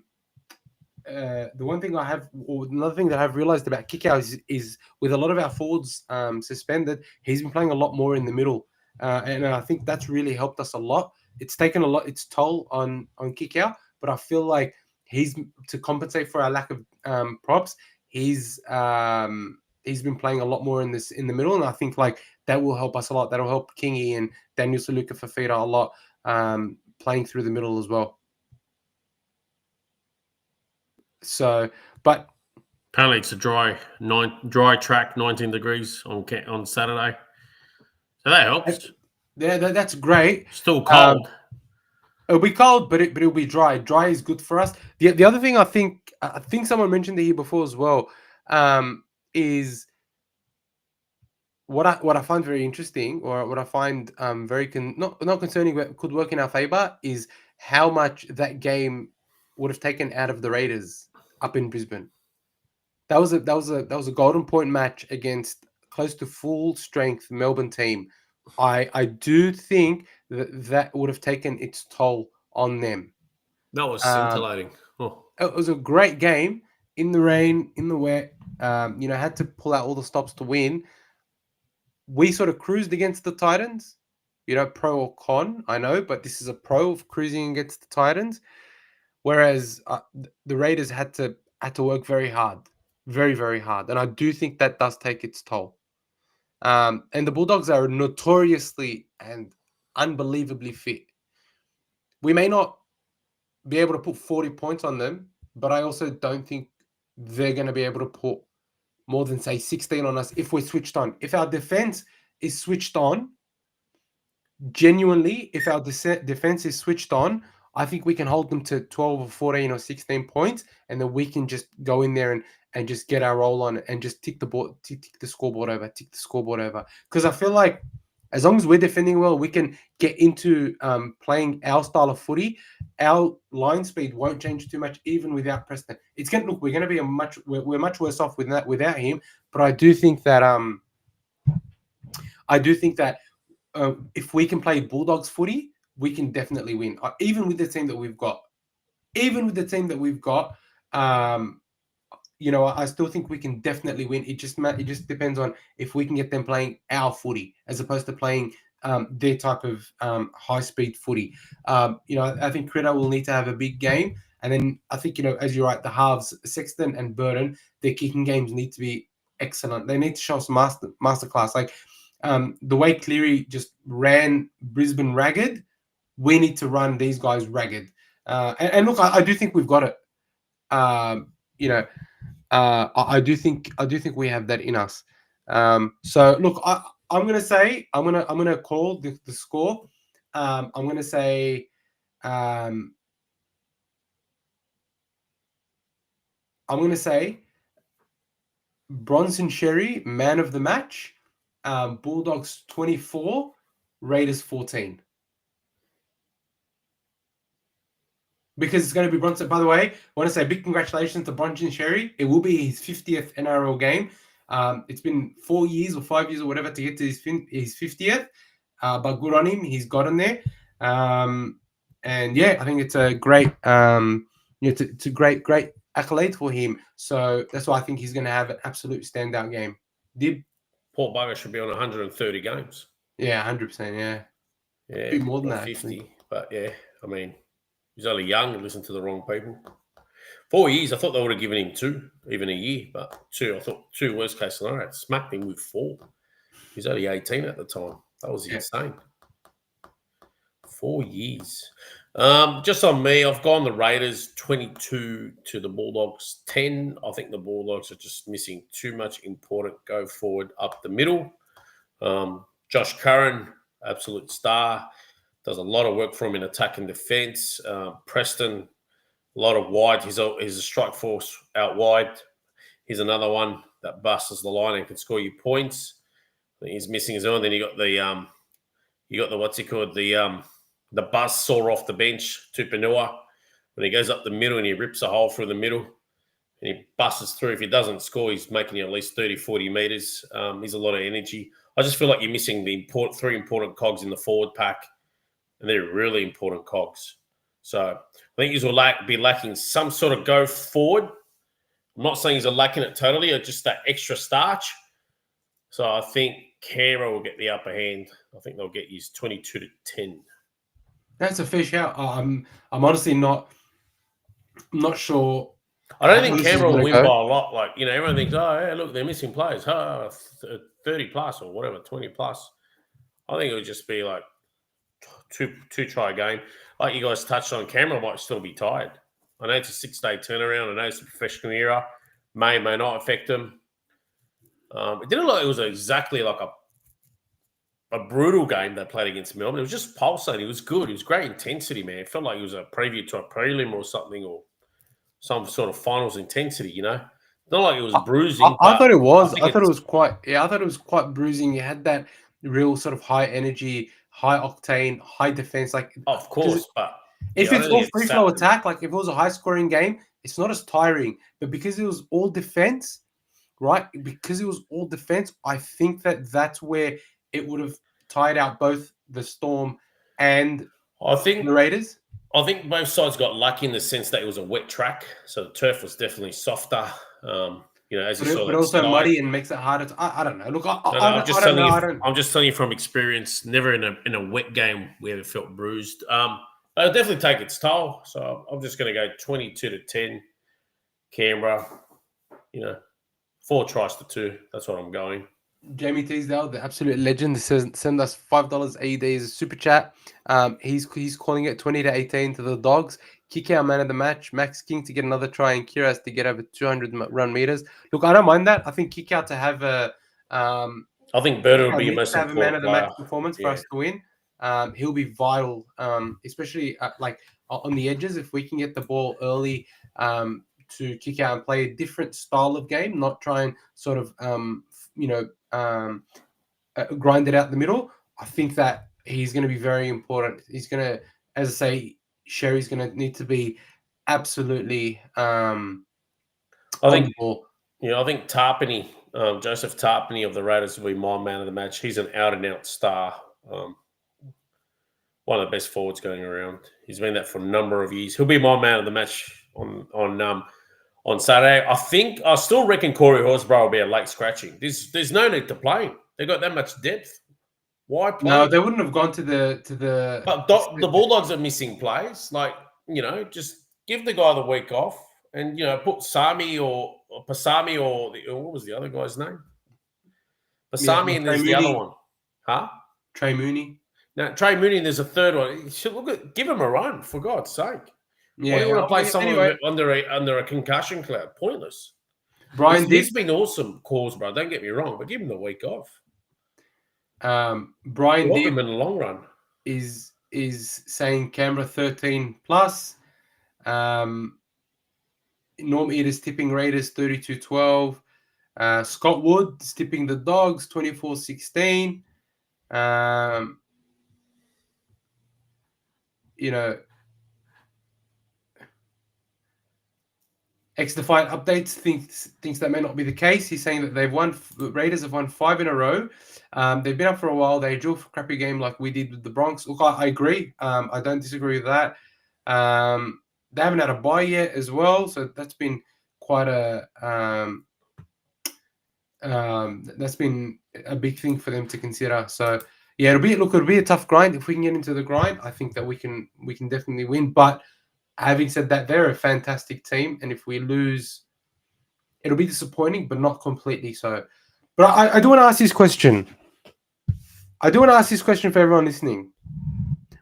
Speaker 1: thing that I've realized about Kickout is with a lot of our forwards suspended, he's been playing a lot more in the middle. And I think that's really helped us a lot. It's taken its toll on Kickout, but I feel like he's to compensate for our lack of props. He's been playing a lot more in the middle, and I think like that will help us a lot. That'll help Kingy and Daniel Saluka Fafita a lot, playing through the middle as well. So, but
Speaker 2: apparently it's a dry track, 19 degrees on Saturday, so that helps.
Speaker 1: That's great.
Speaker 2: Still cold.
Speaker 1: It'll be cold, but it'll be dry. Dry is good for us. The other thing I think someone mentioned it here before as well, is what I find very interesting, or what I find very not concerning, but could work in our favor, is how much that game would have taken out of the Raiders up in Brisbane. That was a golden point match against close to full strength Melbourne team. I do think that would have taken its toll on them.
Speaker 2: That was scintillating.
Speaker 1: It was a great game in the rain, in the wet. Had to pull out all the stops to win. We sort of cruised against the Titans. Pro or con, I know, but this is a pro of cruising against the Titans. Whereas the Raiders had to work very hard, very, very hard. And I do think that does take its toll. And the Bulldogs are notoriously and unbelievably fit. We may not be able to put 40 points on them, but I also don't think they're going to be able to put more than, say, 16 on us if we're switched on. If our defense is switched on, genuinely, if our defense is switched on, I think we can hold them to 12 or 14 or 16 points, and then we can just go in there and just get our roll on and just tick the scoreboard over. Because I feel like as long as we're defending well, we can get into playing our style of footy. Our line speed won't change too much, even without Preston. We're going to be we're much worse off without him. But I do think that if we can play Bulldogs footy, we can definitely win. Even with the team that we've got, I still think we can definitely win. It just depends on if we can get them playing our footy as opposed to playing their type of high-speed footy. I think Critter will need to have a big game. And then I think, as you're right, the halves, Sexton and Burton, their kicking games need to be excellent. They need to show us masterclass. Like the way Cleary just ran Brisbane ragged, we need to run these guys ragged. And look, I do think we've got it. I do think we have that in us. So look, I'm gonna call the score. I'm gonna say Bronson Sherry, man of the match. Bulldogs 24, Raiders 14. Because it's going to be Bronson. By the way, I want to say big congratulations to Bronson Sherry. It will be his 50th NRL game. It's been 4 years or 5 years or whatever to get to his 50th. But good on him. He's gotten there. And yeah, I think it's a great, it's a great accolade for him. So that's why I think he's going to have an absolute standout game.
Speaker 2: Paul Bugger should be on 130 games.
Speaker 1: Yeah, 100%. Yeah.
Speaker 2: Yeah.
Speaker 1: Be more than that.
Speaker 2: 50. But yeah, I mean, he's only young and listened to the wrong people. 4 years, I thought they would have given him 2, even a year. But 2, I thought 2 worst case scenario. Smacked him with 4. He was only 18 at the time. That was insane. 4 years. Just on me, I've gone the Raiders 22 to the Bulldogs 10. I think the Bulldogs are just missing too much important go forward up the middle. Josh Curran, absolute star, does a lot of work for him in attack and defence. Preston, a lot of wide. He's a strike force out wide. He's another one that busts the line and can score you points. He's missing his own. Then you got the what's he called, the buzz saw off the bench, Tupanua, when he goes up the middle and he rips a hole through the middle and he busts through. If he doesn't score, he's making you at least 30, 40 metres. He's a lot of energy. I just feel like you're missing the 3 important cogs in the forward pack, and they're really important cogs. So I think he's will be lacking some sort of go forward. I'm not saying he's lacking it totally, or just that extra starch. So I think Canberra will get the upper hand. I think they'll get his 22 to 10.
Speaker 1: That's a fair shout. I'm honestly not sure.
Speaker 2: I don't think Canberra will win by a lot. Like, everyone thinks, oh, hey, look, they're missing players. 30 plus or whatever, 20 plus. I think it would just be like two try game. Like you guys touched on, Canberra might still be tired. I know it's a 6-day turnaround. I know it's a professional era. May not affect them. It didn't look like it was exactly like a brutal game they played against Melbourne. It was just pulsating. It was good. It was great intensity, man. It felt like it was a preview to a prelim or something, or some sort of finals intensity, Not like it was bruising.
Speaker 1: I thought it was. I thought it was quite bruising. You had that real sort of high energy, high octane, high defense. Like,
Speaker 2: of course, but
Speaker 1: if it's all free flow attack, like if it was a high scoring game, it's not as tiring. But because it was all defense, right? Because it was all defense, I think that's where it would have tired out both the Storm and the Raiders.
Speaker 2: I think both sides got lucky in the sense that it was a wet track, so the turf was definitely softer. As you saw,
Speaker 1: but also muddy and makes it harder. I don't know. Look,
Speaker 2: I'm just telling you from experience. Never in a wet game where it felt bruised. It'll definitely take its toll. So I'm just going to go 22 to 10, Canberra. 4 tries to 2. That's what I'm going.
Speaker 1: Jamie Teasdale, the absolute legend, says send us $5 AED as a super chat. He's calling it 20 to 18 to the Dogs. Kick out man of the match. Max King to get another try, and Kira has to get over 200 run meters. Look, I don't mind that. I think kick out to have a.
Speaker 2: I think Bird will be your most
Speaker 1: important. Have a man of the match performance for us to win. He'll be vital, especially like on the edges. If we can get the ball early, to kick out and play a different style of game, not try and sort of grind it out the middle. I think that he's going to be very important. He's going to, as I say, Sherry's going to need to be absolutely
Speaker 2: I think Tarpany, Joseph Tarpany of the Raiders will be my man of the match. He's an out-and-out star. One of the best forwards going around. He's been that for a number of years. He'll be my man of the match on Saturday. I still reckon Corey Horsburgh will be a late scratching. There's no need to play him. They've got that much depth. Why play?
Speaker 1: No, they wouldn't have gone to the.
Speaker 2: But the Bulldogs are missing players. Like, just give the guy the week off and, put Sami or Pasami or what was the other guy's name? Pasami and there's the other one. Huh?
Speaker 1: Trey Mooney.
Speaker 2: Now, Trey Mooney and there's a third one. You should give him a run, for God's sake.
Speaker 1: Yeah,
Speaker 2: Why do you want to play someone under a concussion cloud? Pointless. He's been awesome calls, bro. Don't get me wrong, but give him the week off.
Speaker 1: Brian
Speaker 2: Dibb in the long run
Speaker 1: is saying Canberra 13 plus. Norm Eater's tipping Raiders 32-12. Scott Wood is tipping the Dogs 24-16. X-Defiant Updates thinks that may not be the case. He's saying that the Raiders have won 5 in a row. They've been up for a while. They drew a crappy game like we did with the Bronx. Look, I agree. I don't disagree with that. They haven't had a bye yet as well, so that's been quite that's been a big thing for them to consider. So yeah, it'll be a tough grind. If we can get into the grind, I think that we can definitely win. But having said that, they're a fantastic team, and if we lose, it'll be disappointing, but not completely so. But I do want to ask this question. I do want to ask this question for everyone listening.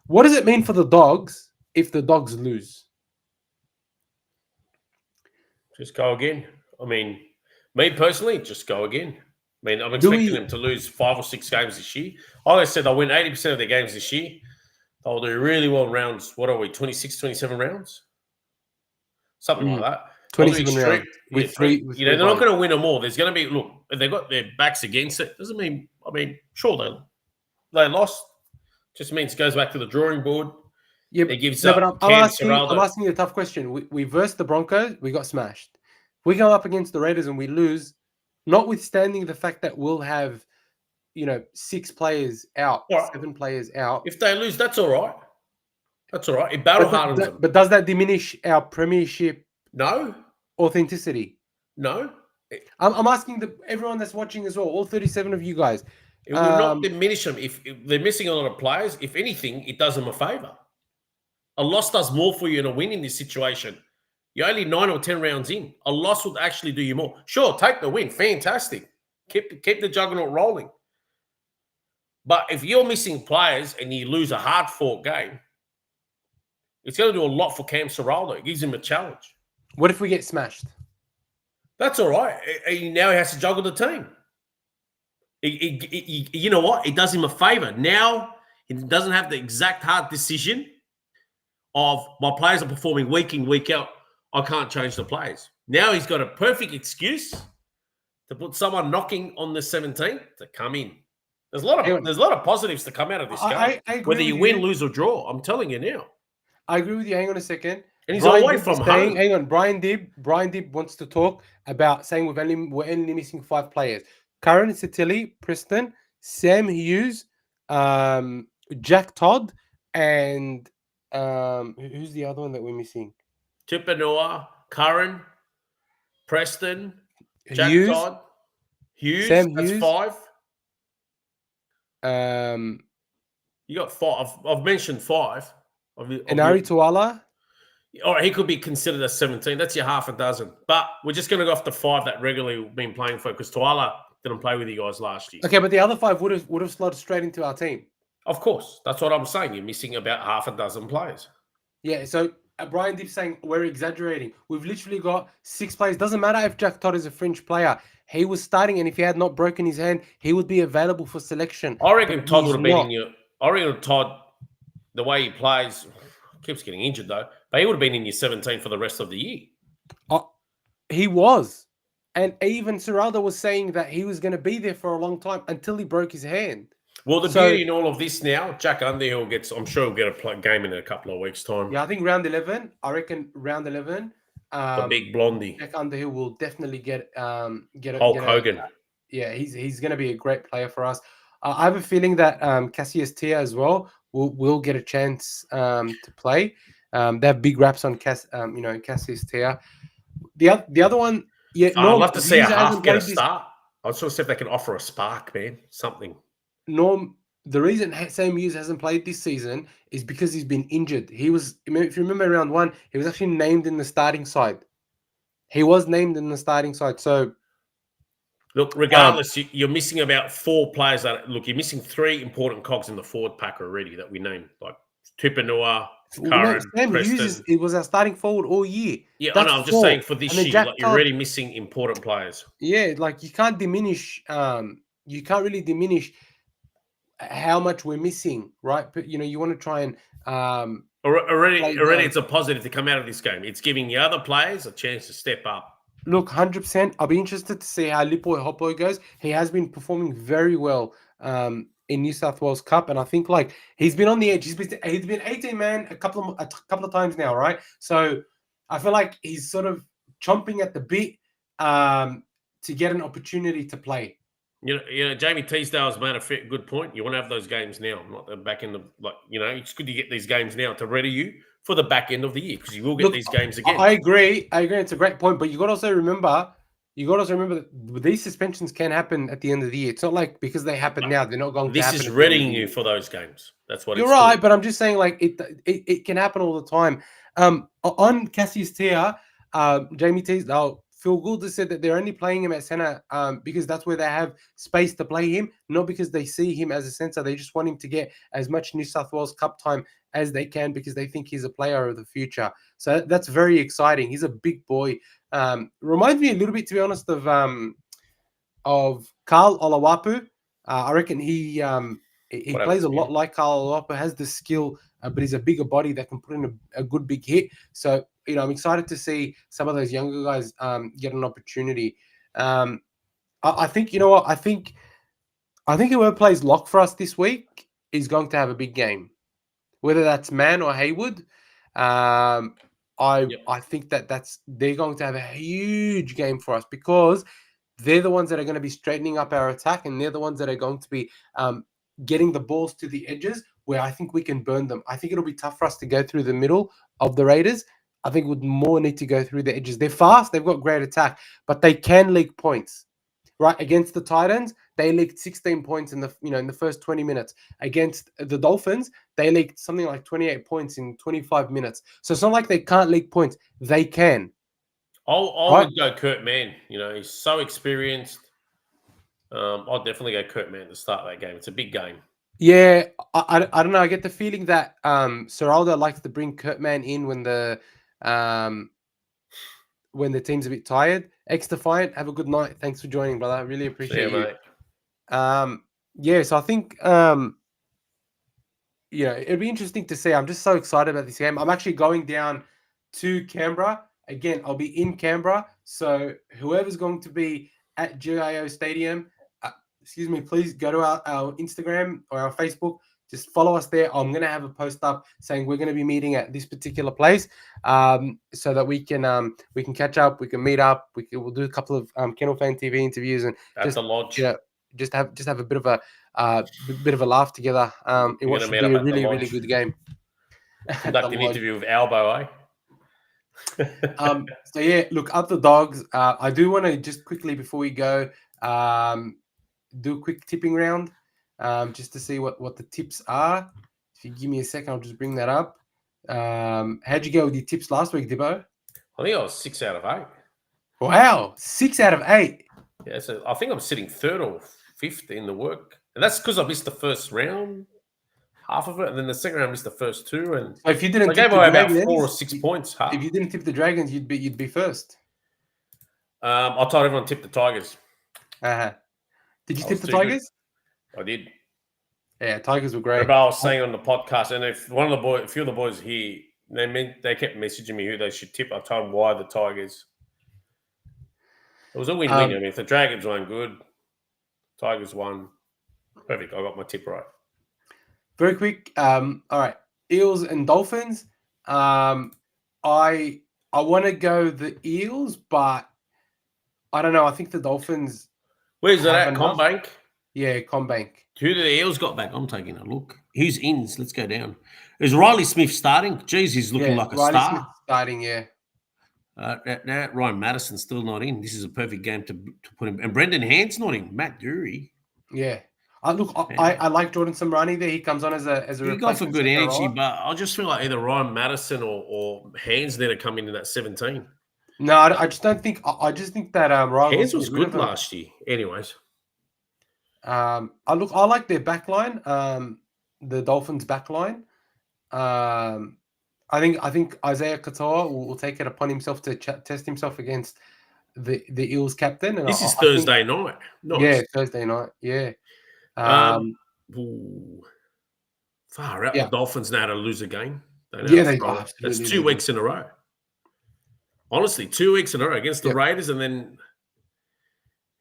Speaker 1: What does it mean for the Dogs if the Dogs lose?
Speaker 2: Just go again. I mean, me personally, just go again. I mean, I'm expecting them to lose 5 or 6 games this year. I said they'll win 80% of their games this year. They'll do really well in rounds. What are we, 26, 27 rounds? Something like that.
Speaker 1: 27 rounds.
Speaker 2: They're not going to win them all. There's going to be, look, if they've got their backs against it, doesn't mean, sure, they lost. Just means it goes back to the drawing board.
Speaker 1: Yeah,
Speaker 2: it gives
Speaker 1: but I'm asking you a tough question. We versed the Broncos, we got smashed. We go up against the Raiders and we lose, notwithstanding the fact that we'll have, 6 players out, 7 players out.
Speaker 2: If they lose, that's all right. That's all right. It battle hardens them.
Speaker 1: But does that diminish our Premiership?
Speaker 2: No.
Speaker 1: Authenticity?
Speaker 2: No.
Speaker 1: I'm asking everyone that's watching as well, all 37 of you guys.
Speaker 2: It will not diminish them. If they're missing a lot of players, if anything, it does them a favour. A loss does more for you than a win in this situation. You're only 9 or 10 rounds in. A loss would actually do you more. Sure, take the win. Fantastic. Keep the juggernaut rolling. But if you're missing players and you lose a hard-fought game, it's going to do a lot for Cam Serraldo. It gives him a challenge.
Speaker 1: What if we get smashed?
Speaker 2: That's all right. Now he has to juggle the team. You know what? It does him a favour. Now he doesn't have the exact hard decision of my players are performing week in, week out. I can't change the players. Now he's got a perfect excuse to put someone knocking on the 17th to come in. There's a lot of positives to come out of this game.
Speaker 1: I agree
Speaker 2: whether you win, lose, or draw. I'm telling you now.
Speaker 1: I agree with you. Hang on a second.
Speaker 2: And he's away from home.
Speaker 1: Hang on. Brian Dibb wants to talk about saying we're only missing 5 players. Karen Satilli, Preston, Sam Hughes, Jack Todd, and who's the other one that we're missing?
Speaker 2: Tupanua, Curran, Preston, Jack Todd, Hughes.
Speaker 1: Sam
Speaker 2: that's
Speaker 1: Hughes.
Speaker 2: 5. You got 5. I've mentioned 5.
Speaker 1: And Ari Tuala.
Speaker 2: All right, he could be considered a 17. That's your half a dozen. But we're just going to go off the 5 that regularly been playing for, because Tuala didn't play with you guys last year.
Speaker 1: Okay, but the other 5 would have slotted straight into our team.
Speaker 2: Of course. That's what I'm saying. You're missing about half a dozen players.
Speaker 1: Yeah, so Brian Dibb saying we're exaggerating. We've literally got 6 players. Doesn't matter if Jack Todd is a fringe player. He was starting, and if he had not broken his hand, he would be available for selection.
Speaker 2: I reckon Todd would have been in your... I reckon Todd, the way he plays, keeps getting injured though, but he would have been in your 17 for the rest of the year.
Speaker 1: He was. And even Serraldo was saying that he was going to be there for a long time until he broke his hand.
Speaker 2: Well, the beauty in all of this now, Jack Underhill gets, I'm sure he'll get a game in a couple of weeks' time.
Speaker 1: Yeah, I think round 11. I reckon round 11.
Speaker 2: The big blondie.
Speaker 1: Jack Underhill will definitely get
Speaker 2: Hulk Hogan.
Speaker 1: Yeah, he's going to be a great player for us. I have a feeling that Cassius Tia as well will get a chance to play. They have big raps on Cassius Tia. The other one, yeah,
Speaker 2: I'd love to see a half get a start. I just want to see if they can offer a spark, man. Something.
Speaker 1: Norm the reason Sam Hughes hasn't played this season is because he's been injured. He was, if you remember round 1, he was actually named in the starting side. He was named in the starting side. So,
Speaker 2: look, regardless, you're missing about 4 players. You're missing 3 important cogs in the forward pack already that we named, like Tupanua, Curran,
Speaker 1: Sam
Speaker 2: Preston.
Speaker 1: Hughes it was our starting forward all year.
Speaker 2: Yeah,
Speaker 1: That's
Speaker 2: I know. I'm just
Speaker 1: 4.
Speaker 2: saying for this year, like, you're
Speaker 1: Todd,
Speaker 2: already missing important players.
Speaker 1: Yeah, like you can't diminish. You can't really diminish how much we're missing, right? But you want to try and
Speaker 2: already it's a positive to come out of this game. It's giving the other players a chance to step up.
Speaker 1: Look, 100%. I'll be interested to see how Lipoi Hopoi goes. He has been performing very well in New South Wales Cup, and I think like he's been on the edge. He's been 18-man a couple of times now, right? So I feel like he's sort of chomping at the bit to get an opportunity to play.
Speaker 2: Jamie Teasdale's made a good point. You want to have those games now, not the back end of it's good to get these games now to ready you for the back end of the year because you will get these games again.
Speaker 1: I agree. It's a great point, but you got to also remember that these suspensions can happen at the end of the year. It's not like because they happen now, they're not going to happen.
Speaker 2: This is readying you for those games. That's what
Speaker 1: you're right, but I'm just saying like it can happen all the time. On Cassius Tia, Jamie Teasdale, Phil Gould has said that they're only playing him at centre because that's where they have space to play him, not because they see him as a centre. They just want him to get as much New South Wales Cup time as they can because they think he's a player of the future. So that's very exciting. He's a big boy. Reminds me a little bit, to be honest, of Carl Olawapu. I reckon he plays a lot like Carl Olawapu, has the skill, but he's a bigger body that can put in a good big hit. So, I'm excited to see some of those younger guys get an opportunity. I think, what? I think whoever plays lock for us this week is going to have a big game. Whether that's Mann or Haywood, I think they're going to have a huge game for us because they're the ones that are going to be straightening up our attack and they're the ones that are going to be getting the balls to the edges where I think we can burn them. I think it'll be tough for us to go through the middle of the Raiders. I think we'd more need to go through the edges. They're fast, they've got great attack, but they can leak points. Right, against the Titans, they leaked 16 points in the first 20 minutes. Against the Dolphins, they leaked something like 28 points in 25 minutes. So it's not like they can't leak points; they can.
Speaker 2: I would go Kurt Mann. He's so experienced. I'll definitely go Kurt Mann to start that game. It's a big game.
Speaker 1: Yeah, I don't know. I get the feeling that Seralda likes to bring Kurt Mann in when the team's a bit tired. X-Defiant, have a good night. Thanks for joining, brother. I really appreciate you. Mate. So I think, it'd be interesting to see. I'm just so excited about this game. I'm actually going down to Canberra. Again, I'll be in Canberra. So whoever's going to be at GIO Stadium, please go to our Instagram or our Facebook. Just follow us there. I'm going to have a post up saying we're going to be meeting at this particular place, so that we can catch up, we can meet up, we'll do a couple of Kennel Fan TV interviews and
Speaker 2: at the lodge.
Speaker 1: Just have a bit of a laugh together. It was be a really really good game.
Speaker 2: Conduct an interview with Albo,
Speaker 1: So yeah, look, up the Dogs. I do want to just quickly before we go, do a quick tipping round. Just to see what the tips are. If you give me a second, I'll just bring that up. How'd you go with your tips last week, Dibbo?
Speaker 2: I think I was 6 out of 8.
Speaker 1: Wow, 6 out of 8.
Speaker 2: Yeah, so I think I'm sitting 3rd or 5th in the work. And that's because I missed the first round, half of it, and then the second round I missed the first 2. And
Speaker 1: so if you didn't,
Speaker 2: I gave away about 4 or 6 points.
Speaker 1: If you didn't tip the Dragons, you'd be first.
Speaker 2: I told everyone to tip the Tigers.
Speaker 1: Did you tip the Tigers?
Speaker 2: Good. I did.
Speaker 1: Yeah, Tigers were great.
Speaker 2: I was saying on the podcast, and if a few of the boys here, they kept messaging me who they should tip. I told them why the Tigers. It was a win-win. I mean, if the Dragons won, good. Tigers won. Perfect. I got my tip right.
Speaker 1: Very quick. All right. Eels and Dolphins. I want to go the Eels, but I don't know. I think the Dolphins.
Speaker 2: Where's that at? Combank?
Speaker 1: Yeah, Combank.
Speaker 2: Who do the Eels got back? I'm taking a look. Who's ins? Let's go down. Is Riley Smith starting? Jeez, he's looking like a
Speaker 1: Riley
Speaker 2: star.
Speaker 1: Smith starting, yeah.
Speaker 2: Ryan Madison's still not in. This is a perfect game to put him. And Brendan Hand's not in. Matt Dury.
Speaker 1: Yeah. I like Jordan Samrani there. He comes on as a
Speaker 2: He got for
Speaker 1: replacement.
Speaker 2: good
Speaker 1: second
Speaker 2: energy,
Speaker 1: rower.
Speaker 2: but I just feel like either Ryan Madison or Hands need to come in that 17.
Speaker 1: No, I just don't think. I just think that Ryan
Speaker 2: Hands
Speaker 1: wants to
Speaker 2: was
Speaker 1: get rid
Speaker 2: good
Speaker 1: of him.
Speaker 2: last year. Anyways,
Speaker 1: I like their back line. The Dolphins' back line. I think Isaiah Katoa will take it upon himself to test himself against the Eels captain. And
Speaker 2: this is
Speaker 1: I think,
Speaker 2: Thursday night. Nice.
Speaker 1: yeah, Thursday night. Yeah.
Speaker 2: Ooh, far out.
Speaker 1: Yeah.
Speaker 2: The Dolphins know how to lose a game.
Speaker 1: Yeah, they
Speaker 2: That's
Speaker 1: absolutely
Speaker 2: 2 weeks in a row. Honestly, 2 weeks in a row against the Raiders, and then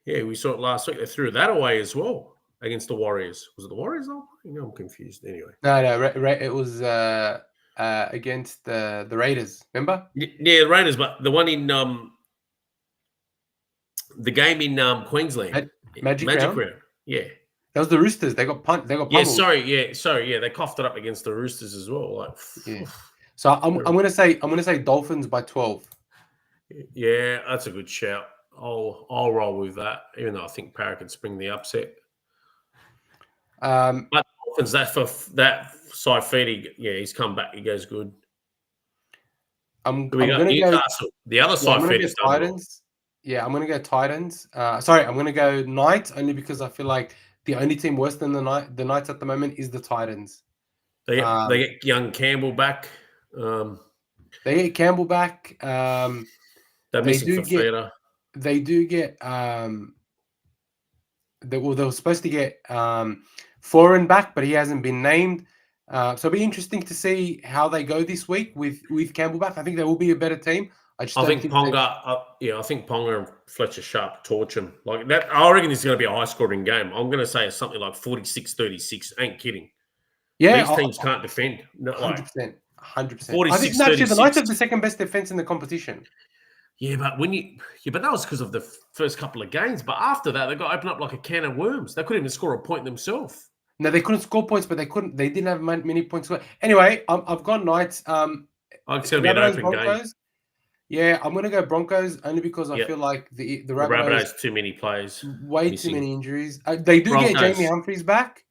Speaker 2: we saw it last week. They threw that away as well against the Warriors. Was it the Warriors? I'm confused. Anyway,
Speaker 1: no, it was against the Raiders. Remember?
Speaker 2: Yeah, the Raiders, but the one in the game in Queensland,
Speaker 1: Magic Round.
Speaker 2: Yeah,
Speaker 1: that was the Roosters. They got pummeled.
Speaker 2: Yeah, sorry. They coughed it up against the Roosters as well. Like,
Speaker 1: yeah. So I'm gonna say Dolphins by 12.
Speaker 2: Yeah, that's a good shout. I'll roll with that, even though I think Parra could spring the upset. But Dolphins, that for that Saifidi, he's come back. He goes good.
Speaker 1: I'm gonna
Speaker 2: Newcastle. The other Saifidi
Speaker 1: Titans. Yeah, I'm gonna go Titans. Sorry, I'm gonna go Knights only because I feel like the only team worse than the Knights at the moment is the Titans.
Speaker 2: They get young Campbell back.
Speaker 1: They get Campbell back.
Speaker 2: They're missing Fafita.
Speaker 1: They do get they were supposed to get Foreign back, but he hasn't been named. So it'll be interesting to see how they go this week with Campbell back. I think they will be a better team. I think
Speaker 2: Ponga. I think Ponga and Fletcher Sharp torch him like that. I reckon it's going to be a high scoring game. I'm going to say it's something like 46-36. Ain't kidding.
Speaker 1: Yeah,
Speaker 2: these teams can't defend.
Speaker 1: 100%. 100%.
Speaker 2: 46,
Speaker 1: I think actually the Knights have the second best defense in the competition.
Speaker 2: Yeah, but but that was because of the first couple of games. But after that, they got opened up like a can of worms. They couldn't even score a point themselves.
Speaker 1: No, they couldn't score points, but they didn't have many points. Anyway, I've got Knights.
Speaker 2: It's going to be an open
Speaker 1: Broncos.
Speaker 2: game.
Speaker 1: Yeah, I'm going to go Broncos only because I feel like the
Speaker 2: Rabbitohs too many players.
Speaker 1: Way missing. Too many injuries. They do get Jamie Humphries back.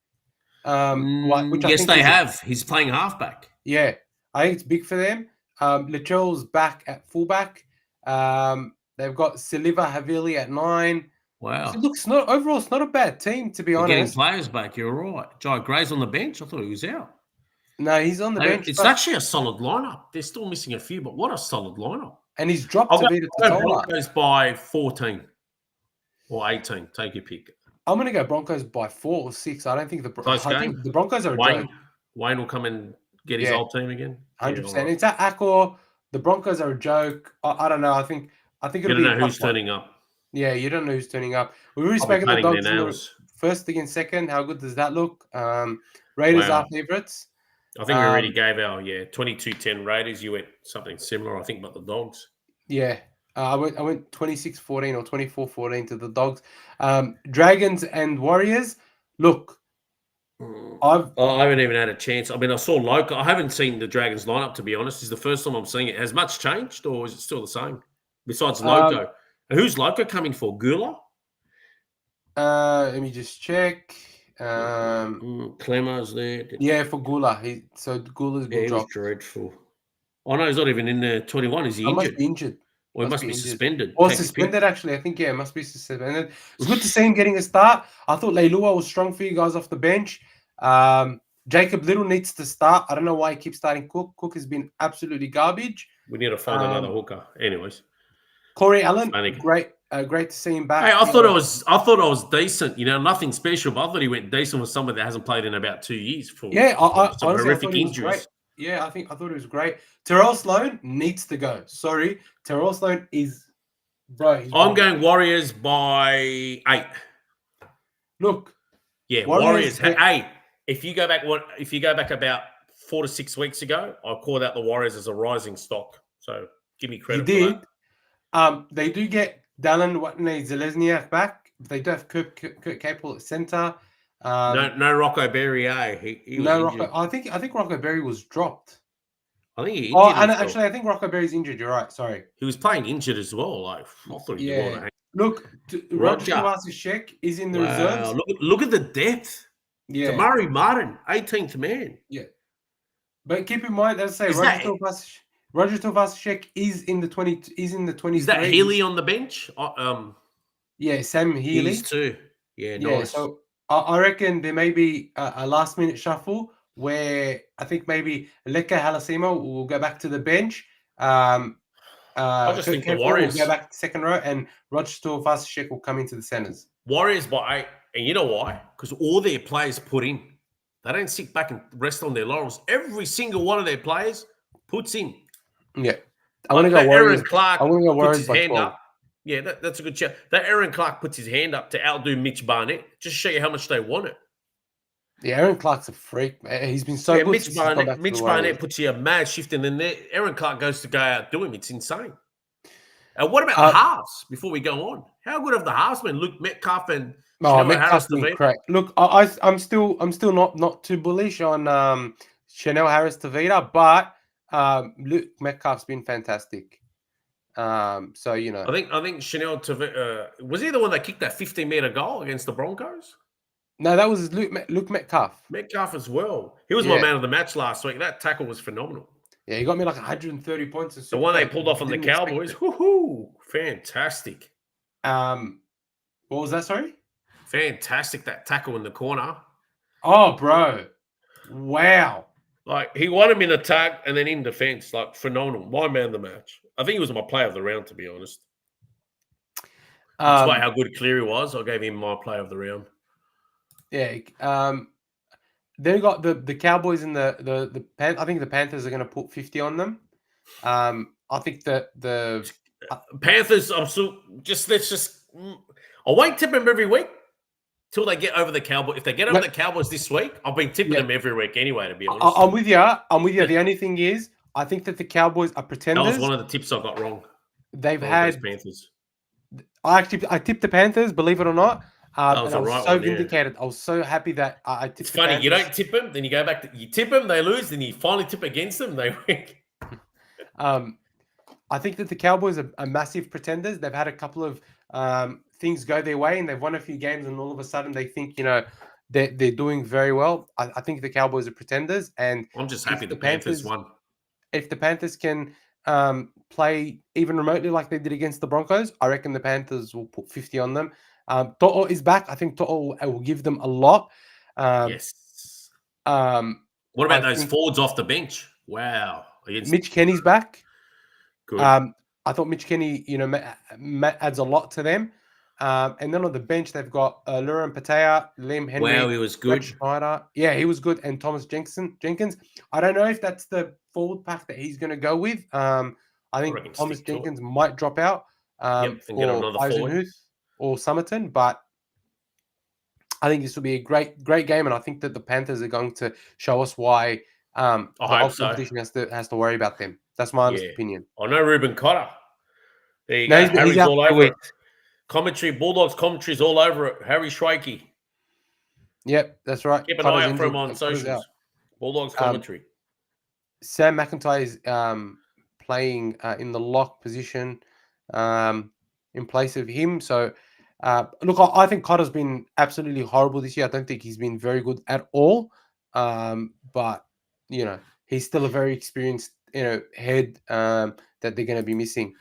Speaker 1: Which
Speaker 2: yes, they have. He's playing halfback.
Speaker 1: Yeah, I think it's big for them. Latrell's back at fullback. They've got Siliva Havili at 9.
Speaker 2: Wow.
Speaker 1: So look, it's not a bad team, to be honest.
Speaker 2: Getting players back, you're right. Jai Gray's on the bench. I thought he was out.
Speaker 1: No, he's on the bench.
Speaker 2: It's actually a solid lineup. They're still missing a few, but what a solid lineup.
Speaker 1: And he's dropped to Vita Totola.
Speaker 2: Broncos by 14 or 18. Take your pick.
Speaker 1: I'm going to go Broncos by 4 or 6. I don't think think the Broncos are a joke.
Speaker 2: Wayne will come and get his old team again.
Speaker 1: 100%. Right. It's at Accor. The Broncos are a joke. I don't know. I think it'll be.
Speaker 2: You don't know who's turning up.
Speaker 1: Yeah, you don't know who's turning up. We're really speaking the Dogs first against second. How good does that look? Raiders are favourites.
Speaker 2: I think we already gave our 22-10 Raiders. You went something similar, I think, about the Dogs.
Speaker 1: Yeah, I went 26-14 or 24-14 to the Dogs. Dragons and Warriors. Look,
Speaker 2: I haven't even had a chance. I mean, I saw Loco. I haven't seen the Dragons lineup, to be honest. This is the first time I'm seeing it. Has much changed, or is it still the same? Besides Loco, who's Loco coming for? Gula?
Speaker 1: Let me just check.
Speaker 2: Clemmer's there.
Speaker 1: Yeah, for Gula. Gula's been dropped.
Speaker 2: Dreadful. Oh no, he's not even in the 21. Is he injured?
Speaker 1: Must be injured.
Speaker 2: Well, he must be suspended.
Speaker 1: Or suspended, actually. I think, it must be suspended. It's good to see him getting a start. I thought Leilua was strong for you guys off the bench. Jacob Little needs to start. I don't know why he keeps starting Cook. Cook has been absolutely garbage.
Speaker 2: We need to find another hooker. Anyways.
Speaker 1: Corey Allen, great to see him back.
Speaker 2: Hey, I thought it was decent. Nothing special, but I thought he went decent with somebody that hasn't played in about 2 years for some horrific injuries.
Speaker 1: Yeah, I thought it was great. Terrell Sloan needs to go. Sorry, Terrell Sloan is I'm
Speaker 2: going Warriors by 8.
Speaker 1: Look,
Speaker 2: Warriors. Hey, if you go back about 4 to 6 weeks ago, I called out the Warriors as a rising stock. So give me credit.
Speaker 1: You
Speaker 2: for
Speaker 1: did. That. They do get Dallin Watney-Zelezniak back. They do have Kurt Capel at centre.
Speaker 2: No Rocco Berry, He was injured.
Speaker 1: Rocco. I think Rocco Berry was dropped.
Speaker 2: I think he
Speaker 1: injured. I think Rocco Berry's injured. You're right. Sorry.
Speaker 2: He was playing injured as well. Like I thought he
Speaker 1: Look, Roger
Speaker 2: Roger.
Speaker 1: Tuivasa-Sheck is in the
Speaker 2: Wow.
Speaker 1: reserves.
Speaker 2: Look at the depth.
Speaker 1: Yeah.
Speaker 2: Tamari Martin, 18th man.
Speaker 1: Yeah. But keep in mind, as I say,
Speaker 2: Is
Speaker 1: Roger
Speaker 2: that-
Speaker 1: Tuivasa-Sheck is in the 23.
Speaker 2: Is that Healy on the bench?
Speaker 1: Yeah, Sam Healy.
Speaker 2: Healy's too. Yeah,
Speaker 1: Yeah,
Speaker 2: nice.
Speaker 1: so I reckon there may be a last-minute shuffle where I think maybe Leka Halasimo will go back to the bench.
Speaker 2: I just think the
Speaker 1: Kemper
Speaker 2: Warriors
Speaker 1: will go back to second row, and Roger Tuivasa-Sheck will come into the centres.
Speaker 2: Warriors by 8, and you know why? Because all their players put in. They don't sit back and rest on their laurels. Every single one of their players puts in.
Speaker 1: Yeah, I want to go Warriors.
Speaker 2: Aaron Clark
Speaker 1: I want to go
Speaker 2: puts
Speaker 1: Warriors
Speaker 2: his
Speaker 1: by
Speaker 2: hand
Speaker 1: 12.
Speaker 2: up. Yeah, that's a good shout. That Aaron Clark puts his hand up to outdo Mitch Barnett. Just show you how much they want it.
Speaker 1: Yeah, Aaron Clark's a freak, man. He's been so good.
Speaker 2: Mitch Barnett puts you a mad shift, and then Aaron Clark goes to go outdo him. It's insane. And what about the halves? Before we go on, how good have the halves been? Luke Metcalf and
Speaker 1: Metcalf's been great. Look, I'm still not too bullish on Chanel Harris-Tavita, but Luke Metcalf's been fantastic. So you know,
Speaker 2: I think Chanel Tavita was he the one that kicked that 15-meter goal against the Broncos?
Speaker 1: No, that was Luke Metcalf.
Speaker 2: Metcalf as well. He was my man of the match last week. That tackle was phenomenal.
Speaker 1: Yeah, he got me like 130 points.
Speaker 2: The one they pulled off on the Cowboys. Woohoo! Fantastic.
Speaker 1: What was that? Sorry.
Speaker 2: Fantastic, that tackle in the corner.
Speaker 1: Oh, bro. Wow.
Speaker 2: Like, he won him in attack and then in defense. Like, phenomenal. My man of the match. I think he was my player of the round, to be honest. Despite how good Cleary was, I gave him my player of the round.
Speaker 1: Yeah. They got the Cowboys and the I think the Panthers are going to put 50 on them. I think that the
Speaker 2: Panthers, let's just I won't tip them every week till they get over the Cowboys. If they get over the Cowboys this week, I've been tipping them every week anyway, to be honest.
Speaker 1: I'm with you. The only thing is, I think that the Cowboys are pretenders.
Speaker 2: That was one of the tips I got wrong.
Speaker 1: They've had
Speaker 2: Panthers.
Speaker 1: I tipped the Panthers, believe it or not.
Speaker 2: That was
Speaker 1: I was so vindicated. I was so happy that I tipped.
Speaker 2: It's funny, you don't tip them, then you go back to you tip them, they lose, then you finally tip against them, they win.
Speaker 1: I think that the Cowboys are massive pretenders. They've had a couple of things go their way, and they've won a few games, and all of a sudden they think they're doing very well. I think the Cowboys are pretenders, and
Speaker 2: I'm just happy the Panthers won.
Speaker 1: If the Panthers can play even remotely like they did against the Broncos, I reckon the Panthers will put 50 on them. To'o is back. I think To'o will give them a lot.
Speaker 2: Yes. What about those forwards off the bench? Wow.
Speaker 1: Mitch Kenny's back.
Speaker 2: Good.
Speaker 1: I thought Mitch Kenny, adds a lot to them. And then on the bench, they've got Luran Patea, Liam Henry.
Speaker 2: Wow, he was good.
Speaker 1: Schneider. Yeah, he was good. And Thomas Jenkins. I don't know if that's the forward pack that he's going to go with. I think Thomas Jenkins might drop out
Speaker 2: and get another forward.
Speaker 1: Or Somerton, but I think this will be a great game, and I think that the Panthers are going to show us why the whole competition has to worry about them. That's my honest opinion.
Speaker 2: I know Ruben Cotter. There you go. Harry's all over it. Commentary, Bulldogs commentary is all over it. Harry Schwakey.
Speaker 1: Yep, that's right.
Speaker 2: Keep an eye out for him on socials. Bulldogs commentary.
Speaker 1: Sam McIntyre is playing in the lock position in place of him. So, look, I think Cotter's been absolutely horrible this year. I don't think he's been very good at all. But, he's still a very experienced, head that they're going to be missing.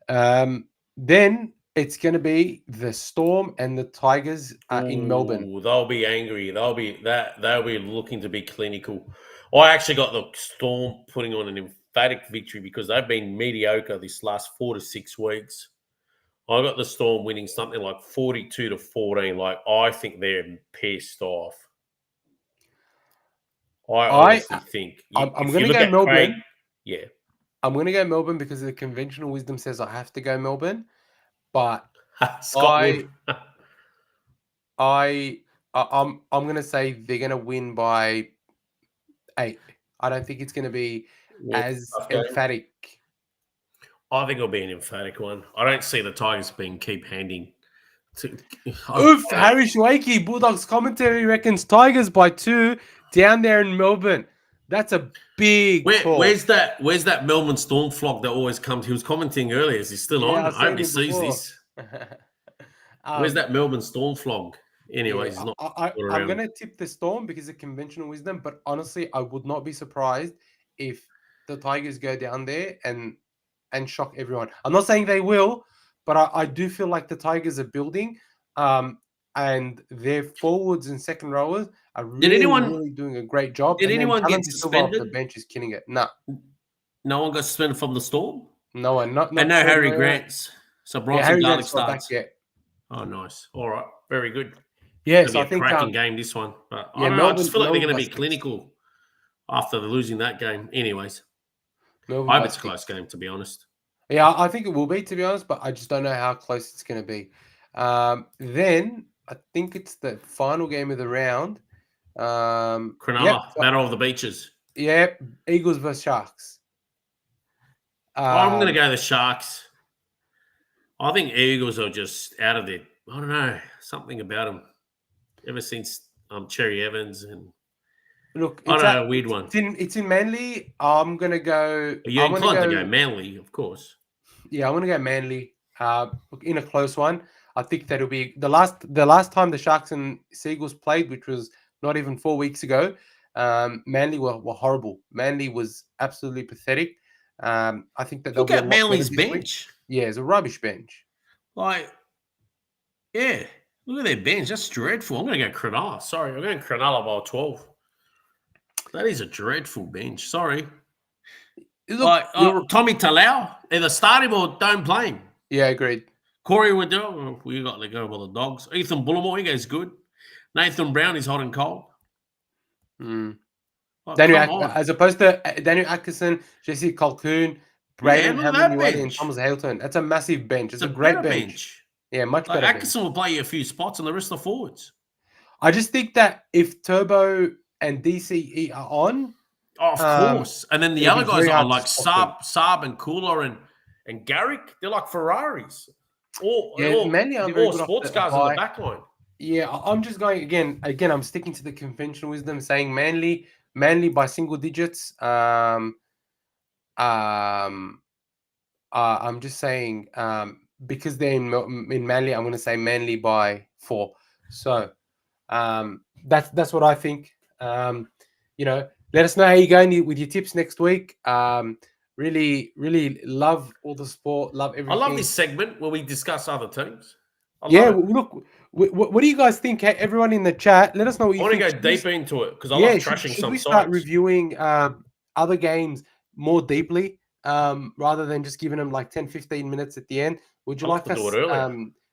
Speaker 1: Then it's going to be the Storm and the Tigers in Melbourne.
Speaker 2: They'll be angry. They'll be looking to be clinical. I actually got the Storm putting on an emphatic victory because they've been mediocre this last 4 to 6 weeks. I got the Storm winning something like 42-14. Like, I think they're pissed off. I honestly think.
Speaker 1: I'm going to go Melbourne.
Speaker 2: Yeah.
Speaker 1: I'm going to go Melbourne because the conventional wisdom says I have to go Melbourne. But I'm going to say they're going to win by 8. I don't think it's going to be as emphatic.
Speaker 2: I think it'll be an emphatic one. I don't see the Tigers keep handing.
Speaker 1: Harry Schwakey, Bulldogs commentary reckons Tigers by 2 down there in Melbourne. That's a big call.
Speaker 2: Where's that Melbourne Storm flock that always comes? He was commenting earlier. Is he still on? I hope he sees this. Where's
Speaker 1: um,
Speaker 2: that Melbourne Storm flog?
Speaker 1: yeah,
Speaker 2: Anyways, he's not
Speaker 1: I'm
Speaker 2: around.
Speaker 1: gonna tip the Storm because of conventional wisdom, but honestly, I would not be surprised if the Tigers go down there and shock everyone. I'm not saying they will, but I do feel like the Tigers are building, um, and their forwards and second rowers are
Speaker 2: Did
Speaker 1: really,
Speaker 2: anyone
Speaker 1: really doing a great job.
Speaker 2: did
Speaker 1: And then
Speaker 2: anyone get
Speaker 1: Talenty Silva off the
Speaker 2: suspended?
Speaker 1: bench is killing it. No,
Speaker 2: No one got suspended from the Storm?
Speaker 1: no one,
Speaker 2: And
Speaker 1: not
Speaker 2: no
Speaker 1: Trent
Speaker 2: Harry
Speaker 1: Moyer.
Speaker 2: Grants. So
Speaker 1: Yeah,
Speaker 2: Bronson
Speaker 1: Harry
Speaker 2: Garlick
Speaker 1: Grant's not back
Speaker 2: starts.
Speaker 1: yet.
Speaker 2: Oh, nice. All right. Very good.
Speaker 1: Yeah,
Speaker 2: Going
Speaker 1: so
Speaker 2: to
Speaker 1: I
Speaker 2: be a
Speaker 1: think
Speaker 2: cracking game, this one. But I
Speaker 1: yeah,
Speaker 2: don't know. I just feel like they're
Speaker 1: Melbourne
Speaker 2: going
Speaker 1: by
Speaker 2: to be
Speaker 1: six.
Speaker 2: clinical after losing that game. Anyways,
Speaker 1: Melbourne
Speaker 2: I hope
Speaker 1: by
Speaker 2: it's a close
Speaker 1: 6.
Speaker 2: game, to be honest.
Speaker 1: Yeah, I think it will be, to be honest, but I just don't know how close it's going to be. Then I think it's the final game of the round. Yep,
Speaker 2: Cronulla, Battle of the Beaches.
Speaker 1: yep, Eagles versus Sharks.
Speaker 2: I'm going to
Speaker 1: Um,
Speaker 2: go the Sharks. I think Eagles are just out of it. I don't know. Something about them. Ever since Cherry Evans and
Speaker 1: Look,
Speaker 2: I don't know, a weird one.
Speaker 1: it's in Manly. I'm gonna go.
Speaker 2: You're
Speaker 1: I'm gonna
Speaker 2: inclined to
Speaker 1: go.
Speaker 2: go Manly, of course.
Speaker 1: Yeah, I'm gonna go Manly. Look, in a close one. I think that'll be the last time the Sharks and Seagulls played, which was not even 4 weeks ago. Manly were horrible. Manly was absolutely pathetic. I think that they'll
Speaker 2: Look
Speaker 1: be a
Speaker 2: at
Speaker 1: lot better
Speaker 2: Manly's
Speaker 1: this week.
Speaker 2: bench.
Speaker 1: Yeah, it's a rubbish bench.
Speaker 2: Like, yeah, look at their bench. That's dreadful. I'm going to go Cronulla. Sorry, I'm going Cronulla by 12. That is a dreadful bench. Sorry.
Speaker 1: Look,
Speaker 2: Like, Tommy Talau, either start him or don't play him.
Speaker 1: yeah, agreed.
Speaker 2: Corey Waddell, we got let go by the Dogs. Ethan Bullimore, he goes good. Nathan Brown is hot and cold.
Speaker 1: Mm.
Speaker 2: Like,
Speaker 1: Daniel,
Speaker 2: come on.
Speaker 1: as opposed to Daniel Atkinson, Jesse Colquhoun, Braden
Speaker 2: look at that
Speaker 1: Hamlin-Uele, and
Speaker 2: bench.
Speaker 1: Thomas Hamilton. That's a massive bench. It's a great
Speaker 2: better
Speaker 1: bench. Yeah, much
Speaker 2: Like,
Speaker 1: better bench.
Speaker 2: Atkinson will play you a few spots and the rest of the forwards.
Speaker 1: I just think that if Turbo and DCE are on,
Speaker 2: Oh, of course. And then the
Speaker 1: it'll
Speaker 2: other
Speaker 1: be
Speaker 2: guys
Speaker 1: very
Speaker 2: are
Speaker 1: hard
Speaker 2: like
Speaker 1: to spot
Speaker 2: Saab and Cooler and Garrick. They're like Ferraris.
Speaker 1: Yeah, Manly aren't very
Speaker 2: All
Speaker 1: good off
Speaker 2: sports
Speaker 1: the
Speaker 2: cars in the
Speaker 1: bye.
Speaker 2: back line.
Speaker 1: Yeah, I'm just going again. I'm sticking to the conventional wisdom, saying Manly by single digits. I'm just saying because they're in Manly, I'm going to say Manly by 4. So that's what I think. Let us know how you're going with your tips next week. Really, really love all the sport. Love everything.
Speaker 2: I love this segment where we discuss other teams.
Speaker 1: Look, what do you guys think? Hey, everyone in the chat, let us know what you
Speaker 2: I want
Speaker 1: think.
Speaker 2: to go deep into it because I love trashing
Speaker 1: should
Speaker 2: some
Speaker 1: we start
Speaker 2: sides.
Speaker 1: reviewing other games more deeply rather than just giving them like 10, 15 minutes at the end? Would you like
Speaker 2: to
Speaker 1: us?
Speaker 2: do it earlier.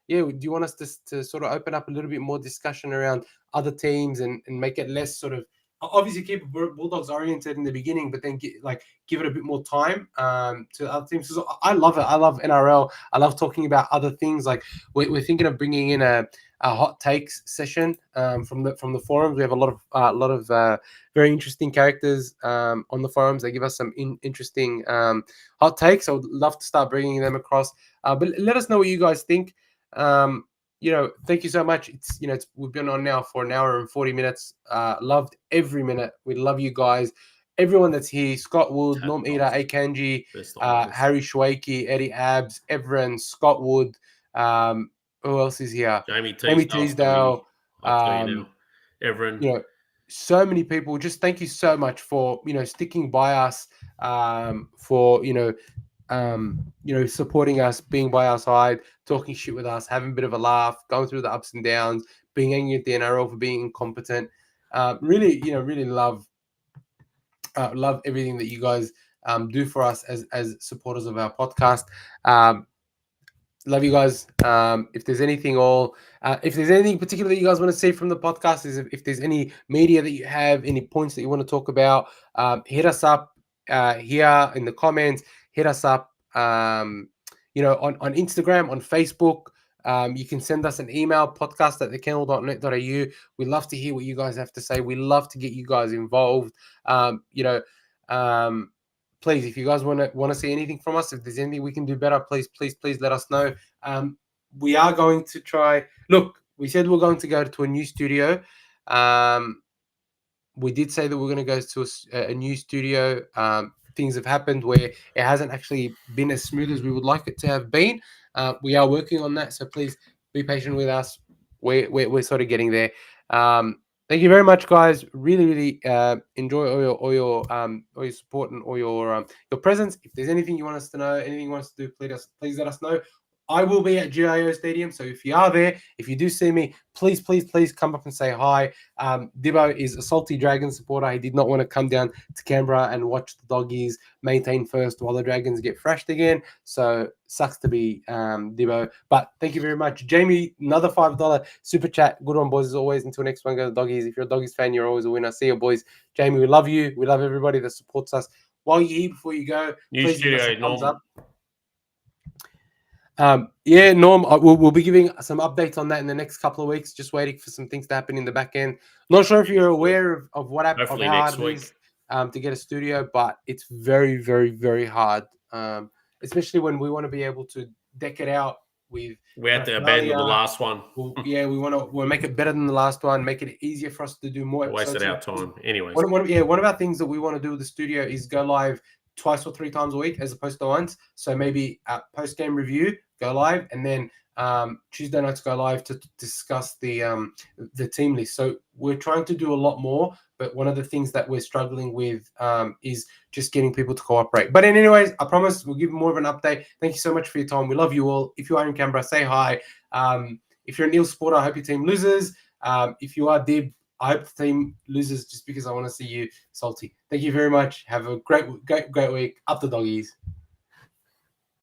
Speaker 1: Do you want us to sort of open up a little bit more discussion around other teams and make it less sort of obviously keep Bulldogs oriented in the beginning, but then give it a bit more time to other teams. So I love it. I love NRL. I love talking about other things. Like we're thinking of bringing in a hot takes session from the forums. We have a lot of very interesting characters on the forums. They give us some interesting hot takes. I would love to start bringing them across. But let us know what you guys think. Thank you so much. We've been on now for an hour and 40 minutes. Loved every minute. We love you guys. Everyone that's here: Scott Wood, Norm Ida, Akanji, Harry Schwakey, Eddie Abs, Everin, Scott Wood. Who else is here?
Speaker 2: Jamie
Speaker 1: Teasdale.
Speaker 2: Everin.
Speaker 1: So many people. Just thank you so much for sticking by us. For supporting us, being by our side, talking shit with us, having a bit of a laugh, going through the ups and downs, being angry at the NRL for being incompetent. Really love everything that you guys do for us as supporters of our podcast. Love you guys. If there's anything particular that you guys want to see from the podcast, if there's any media that you have, any points that you want to talk about, hit us up here in the comments. Hit us up, on Instagram, on Facebook. You can send us an email, podcast@thekennel.net.au. We love to hear what you guys have to say. We love to get you guys involved. Please, if you guys want to see anything from us, if there's anything we can do better, please let us know. We are going to try. Look, we said we're going to go to a new studio. We did say that we're going to go to a new studio. Things have happened where it hasn't actually been as smooth as we would like it to have been. We are working on that, so please be patient with us. We're sort of getting there. Thank you very much, guys. Really enjoy all your support and all your presence. If there's anything you want us to know, anything you want us to do, please let us know. I will be at GIO Stadium, so if you are there, if you do see me, please come up and say hi. Dibbo is a salty Dragon supporter. He did not want to come down to Canberra and watch the Doggies maintain first while the Dragons get thrashed again. So sucks to be Dibbo. But thank you very much. Jamie, another $5 super chat. Good one, boys, as always. Until next one, go to the Doggies. If you're a Doggies fan, you're always a winner. See you, boys. Jamie, we love you. We love everybody that supports us. While you're here, before you go, please give us a thumbs up. Norm, we'll be giving some updates on that in the next couple of weeks. Just waiting for some things to happen in the back end. Not sure if you're aware of what happened, of how hard it is to get a studio, but it's very hard. Especially when we want to be able to deck it out with.
Speaker 2: We had to abandon the last one.
Speaker 1: We want to make it better than the last one. Make it easier for us to do more episodes.
Speaker 2: Wasted our time, anyways.
Speaker 1: One of our things that we want to do with the studio is go live twice or 3 times a week as opposed to once. So maybe post-game review, go live, and then Tuesday nights go live to discuss the team list. So we're trying to do a lot more, but one of the things that we're struggling with is just getting people to cooperate. But anyways, I promise we'll give more of an update. Thank you so much for your time. We love you all. If you are in Canberra, say hi. If you're a Neil supporter, I hope your team loses. If you are Dib, I hope the team loses just because I want to see you salty. Thank you very much. Have a great week. Up the Doggies.